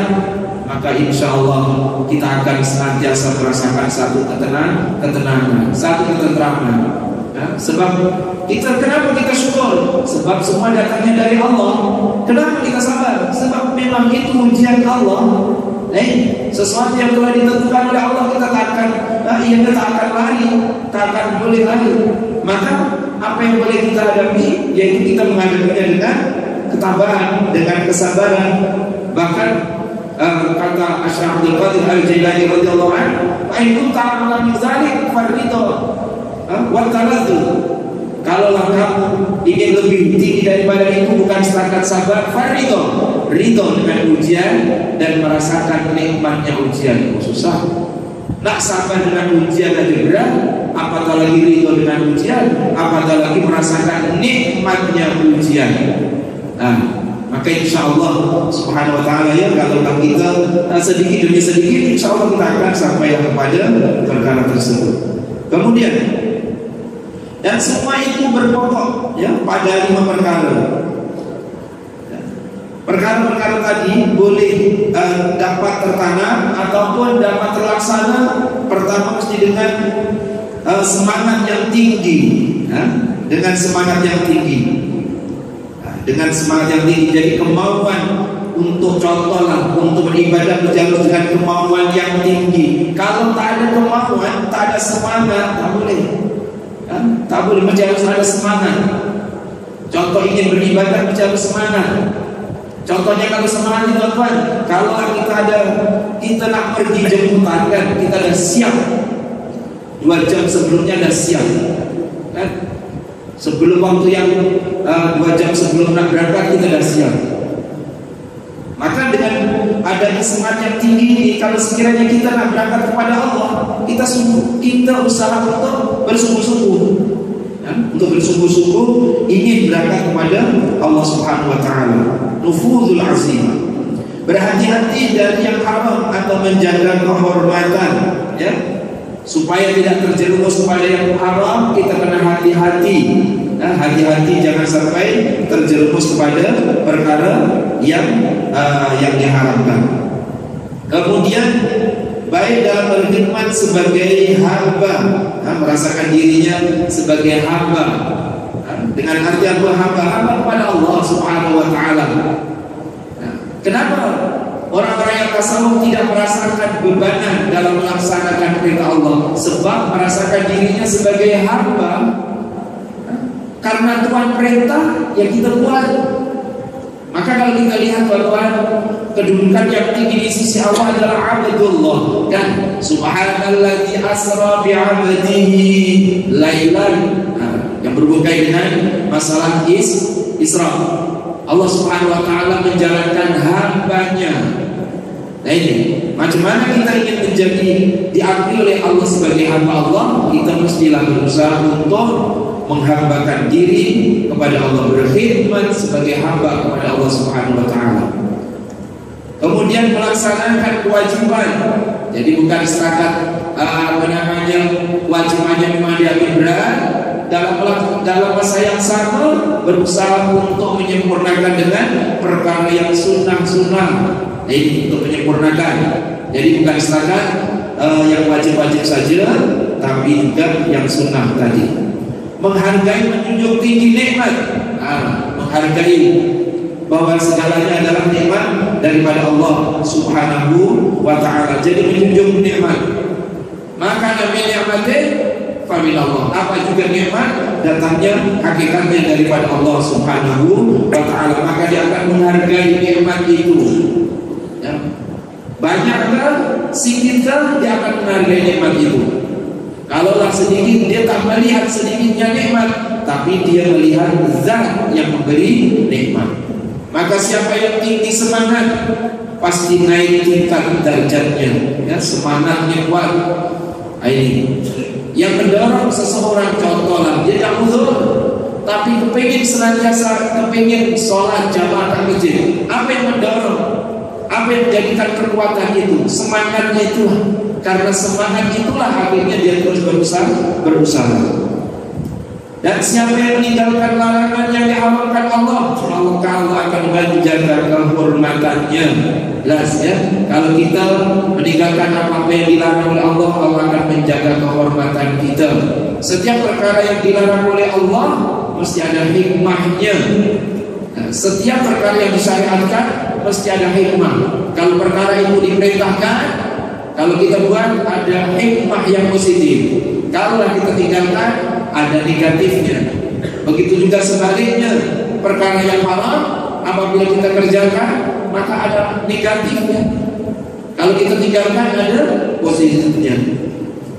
maka insya Allah kita akan senantiasa merasakan satu ketenangan, satu ketentraman. Sebab kenapa kita syukur? Sebab semua datangnya dari Allah. Kenapa kita sabar? Sebab memang itu ujian Allah. Sesuatu yang telah ditentukan oleh Allah, kita tak akan lari, tak akan boleh lari. Maka apa yang boleh kita hadapi, yaitu kita menghadapinya dengan ketabahan, dengan kesabaran. Bahkan kata Syekh Abdul Qadir Al-Jailani radhiyallahu anhu, "Fa in kunta ala mizalik faridho wa taraddu." Kalaulah kamu ingin lebih tinggi daripada itu, bukan setakat sabar, faridho, ridho dengan ujian dan merasakan nikmatnya ujian. Susah. Nak sabar dengan ujian aja berat, apatah lagi ridho dengan ujian, apatah lagi merasakan nikmatnya ujian. Maka insya Allah Subhanahu wa Ta'ala, ya, kalau kita sedikit demi sedikit, insya Allah kita akan sampai kepada perkara tersebut. Kemudian, dan semua itu berpokok, ya, pada 5 perkara. Perkara-perkara tadi boleh dapat tertanam ataupun dapat terlaksana. Pertama mesti dengan semangat yang tinggi, dengan semangat yang tinggi. Dengan semangat yang tinggi, jadi kemauan untuk contohlah untuk beribadah harus dengan kemauan yang tinggi. Kalau tak ada kemauan, tak ada semangat, tak boleh. Tak boleh, mesti harus ada semangat. Contoh ingin beribadah mesti harus semangat. Contohnya kalau semangat itu tuan, kalau kita nak pergi jemputan kan, kita dah siap. 2 jam sebelumnya dah siap, kan? Sebelum waktu yang 2 jam sebelum nak berangkat kita dah siap. Maka dengan adanya semangat yang tinggi ini, kalau sekiranya kita nak berangkat kepada Allah, kita usaha untuk bersungguh-sungguh, untuk bersungguh-sungguh ingin berangkat kepada Allah Subhanahu wa Ta'ala. Nufuzul azimah, berhati-hati dari yang haram atau menjaga kehormatan, ya, supaya tidak terjerumus kepada yang haram. Kita kena hati-hati, hati-hati jangan sampai terjerumus kepada perkara yang diharamkan. Kemudian baik dalam berkhidmat sebagai hamba, merasakan dirinya sebagai hamba, dengan artian hamba kepada Allah Subhanahu wa Ta'ala. Kenapa orang-orang yang tasawuf tidak merasakan bebanan dalam melaksanakan perintah Allah? Sebab merasakan dirinya sebagai hamba. Karena Tuhan perintah, ya kita buat. Maka kalau kita lihat tuan-tuan, kedudukan yang tinggi di sisi Allah adalah abdullah, kan? Subhanalladzi asra bi'abdihi lailan, yang berhubungan dengan masalah Isra. Allah Subhanahu wa Ta'ala menjalankan hambanya. Nah ini, macam mana kita ingin menjadi diakui oleh Allah sebagai hamba Allah? Kita mestilah berusaha untuk menghambakan diri kepada Allah, berkhidmat sebagai hamba kepada Allah Subhanahu wa Ta'ala. Kemudian melaksanakan kewajiban. Jadi bukan setakat kewajibannya memang diambil berat, dalam masa yang sama berusaha untuk menyempurnakan dengan perkara yang sunnah-sunnah. Ini untuk menyempurnakan. Jadi bukan setakat yang wajib-wajib saja, tapi juga yang sunnah tadi. Menghargai, menjunjung tinggi nikmat, menghargai bahwa segalanya adalah nikmat daripada Allah Subhanahu wa Ta'ala. Jadi menjunjung nikmat. Maka nabi nikmatnya faminallah. Apa juga nikmat datangnya hakikatnya daripada Allah Subhanahu wa Ta'ala. Maka dia akan menghargai nikmat itu. Ya. Banyakkah sedikit dia akan menghargai nikmat itu. Kalaulah sedikit, dia tak melihat sedikitnya nikmat, tapi dia melihat zat yang memberi nikmat. Maka siapa yang tinggi semangat, pasti naik tingkat derajatnya, ya, semangatnya kuat. Ini yang mendorong seseorang, contohlah dia tak uzur, tapi kepingin senantiasa, kepingin sholat jamaah ke masjid. Apa yang mendorong? Apa yang menjadikan kekuatan itu? Semangatnya itulah. Karena semangat itulah akhirnya dia terus berusaha. Dan siapa yang meninggalkan larangan yang diharamkan Allah, Allah akan menjaga kehormatannya. Jelas ya. Kalau kita meninggalkan apa yang dilarang oleh Allah, Allah akan menjaga kehormatan kita. Setiap perkara yang dilarang oleh Allah mesti ada hikmahnya. Nah, setiap perkara yang disyariatkan mesti ada hikmah. Kalau perkara itu diperintahkan, kalau kita buat ada hikmah yang positif. Kalau kita tinggalkan ada negatifnya. Begitu juga sebaliknya, perkara yang haram apabila kita kerjakan maka ada negatifnya. Kalau kita tinggalkan ada positifnya.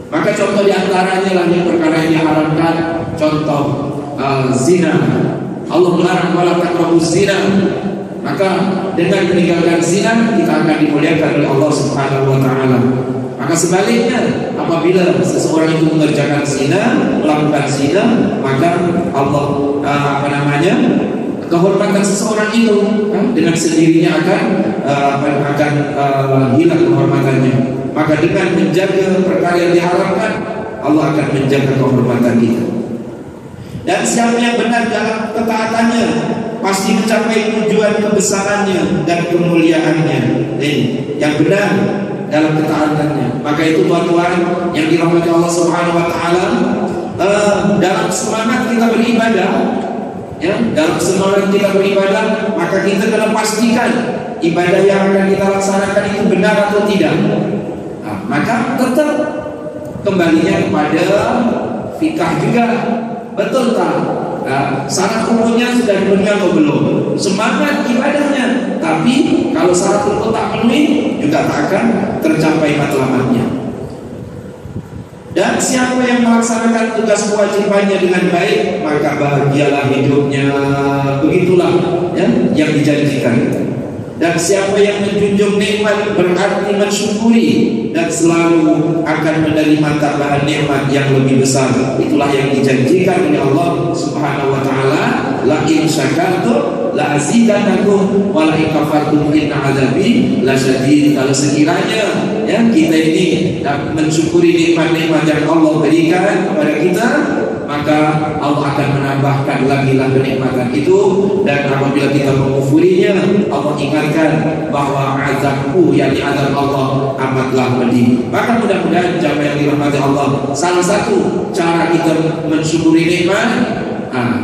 Maka contoh diantaranya lah yang perkara yang diharamkan. Contoh zina. Allah melarang wala taqrabuz zina. Maka dengan meninggalkan zina kita akan dimuliakan oleh Allah Subhanahu wa taala. Maka sebaliknya, apabila seseorang itu mengerjakan zina, melakukan zina, maka Allah kehormatan seseorang itu dengan sendirinya akan hilang kehormatannya. Maka dengan menjaga perkara yang diharamkan, Allah akan menjaga kehormatan kita. Dan siapa yang benar dalam ketaatannya pasti mencapai tujuan kebesarannya dan kemuliaannya. Yang benar dalam ketaatannya. Maka itu tuan-tuan yang dirahmati Allah Subhanahu wa taala, dalam semangat kita beribadah, ya, dalam semangat kita beribadah, maka kita kena pastikan ibadah yang akan kita laksanakan itu benar atau tidak. Nah, maka tetap kembalinya kepada fikih juga. Betul tak? Nah, syarat umumnya sudah dipenuhi atau belum? Semangat ibadahnya, tapi kalau syarat umum tak penuhi juga tak akan tercapai matlamatnya. Dan siapa yang melaksanakan tugas kewajibannya dengan baik, maka bahagialah hidupnya. Begitulah ya, yang dijanjikan. Dan siapa yang menjunjung nikmat berarti mensyukuri dan selalu akan menerima tambahan nikmat yang lebih besar. Itulah yang dijanjikan oleh Allah Subhanahu wa taala, la in syakartum la azidannakum wa la in kafartum inna adzabi lasyadid. Kalau sekiranya ya kita ini mensyukuri nikmat-nikmat yang Allah berikan kepada kita, maka Allah akan menambahkan lagi kenikmatan itu. Dan apabila kita mengkufurinya, Allah ingatkan bahwa azabku yang diazab Allah amatlah pedih. Maka mudah-mudahan jamaah yang dirahmati Allah, salah satu cara kita mensyukuri nikmat,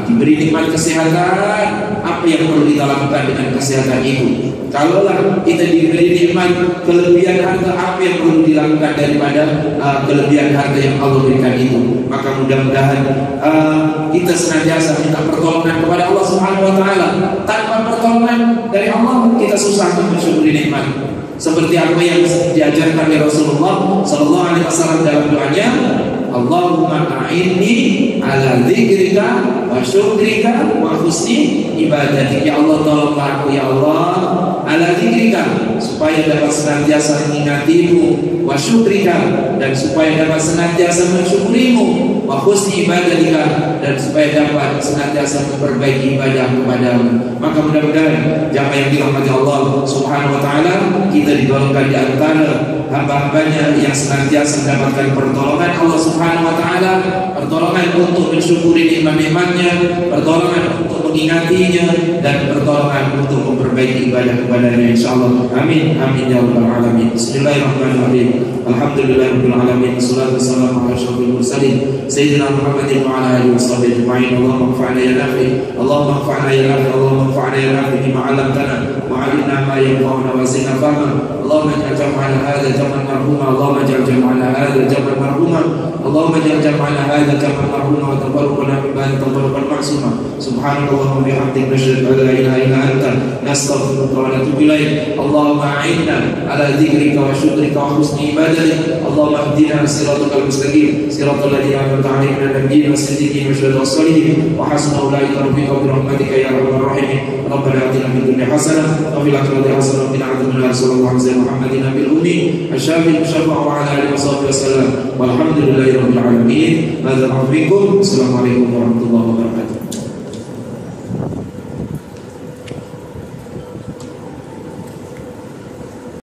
diberi nikmat kesehatan, apa yang perlu kita lakukan dengan kesehatan itu? Kalaulah kita diberi nikmat kelebihan harta, apa yang perlu dilakukan daripada kelebihan harta yang Allah berikan itu? Maka mudah-mudahan kita senantiasa minta pertolongan kepada Allah Subhanahu wa taala. Tanpa pertolongan dari Allah kita susah untuk mensyukuri nikmat. Seperti apa yang diajarkan oleh Rasulullah sallallahu alaihi wasallam dalam doanya, Allahumma a'inni ala dzikrika wa syukrika wa husni ibadatik. Ya Allah, tolonglah aku ya Allah ala dzikrika, supaya dapat senantiasa mengingatimu, wa syukrika, dan supaya dapat senantiasa mensyukurimu, wa husni ibadatika, dan supaya dapat senantiasa memperbaiki ibadah kepadamu. Maka mudah-mudahan jamaah yang dirahmati Allah Subhanahu wa taala, kita digolongkan di antara hamba-hambanya yang senantiasa mendapatkan pertolongan Allah Subhanahu wa taala, pertolongan untuk mensyukuri nikmat-nikmatnya, pertolongan untuk mengingatinya, dan pertolongan untuk memperbaiki ibadah kepadanya insyaallah. Amin amin ya rabbal alamin. Bismillahirrahmanirrahim. Alhamdulillahirabbil alamin. Wassalatu wassalamu ala asyrofil mursalin sayyidina Muhammadin wa ala alihi washabbihi ajma'in. Allahumma anfa'na ya nafi, Allahumma anfa'na ya nafi, Allahumma anfa'na ya nafi bima 'allamtana wa 'allimna ma yanfa'una wa zidna fahma. اللهم اجعل جمعنا هذا جمعا مرحوما اللهم اجعل جمعنا هذا جمعا مرحوما اللهم اجعل جمعنا هذا جمعا مرحوما وتفرقنا من بعد تفرقا معصوما سبحانك اللهم وبحمدك نشهد ان لا اله الا انت نستغفرك ونتوب اليك اللهم اعنا على ذكرك وشكرك وحسن عبادتك اللهم اهدنا صراطك المستقيم صراط الذين انعمت عليهم من النبيين والصديقين والشهداء والصالحين وحسن اولئك رفيقا برحمتك يا ارحم الراحمين ربنا اتنا في الدنيا حسنه وفي الاخره حسنه وقنا عذاب النار صلى الله عليه محمد النبي الامي الشافي المشفع وعلى اله وصحبه وسلم والحمد لله رب العالمين. هذا العفو منكم. السلام عليكم ورحمه الله وبركاته.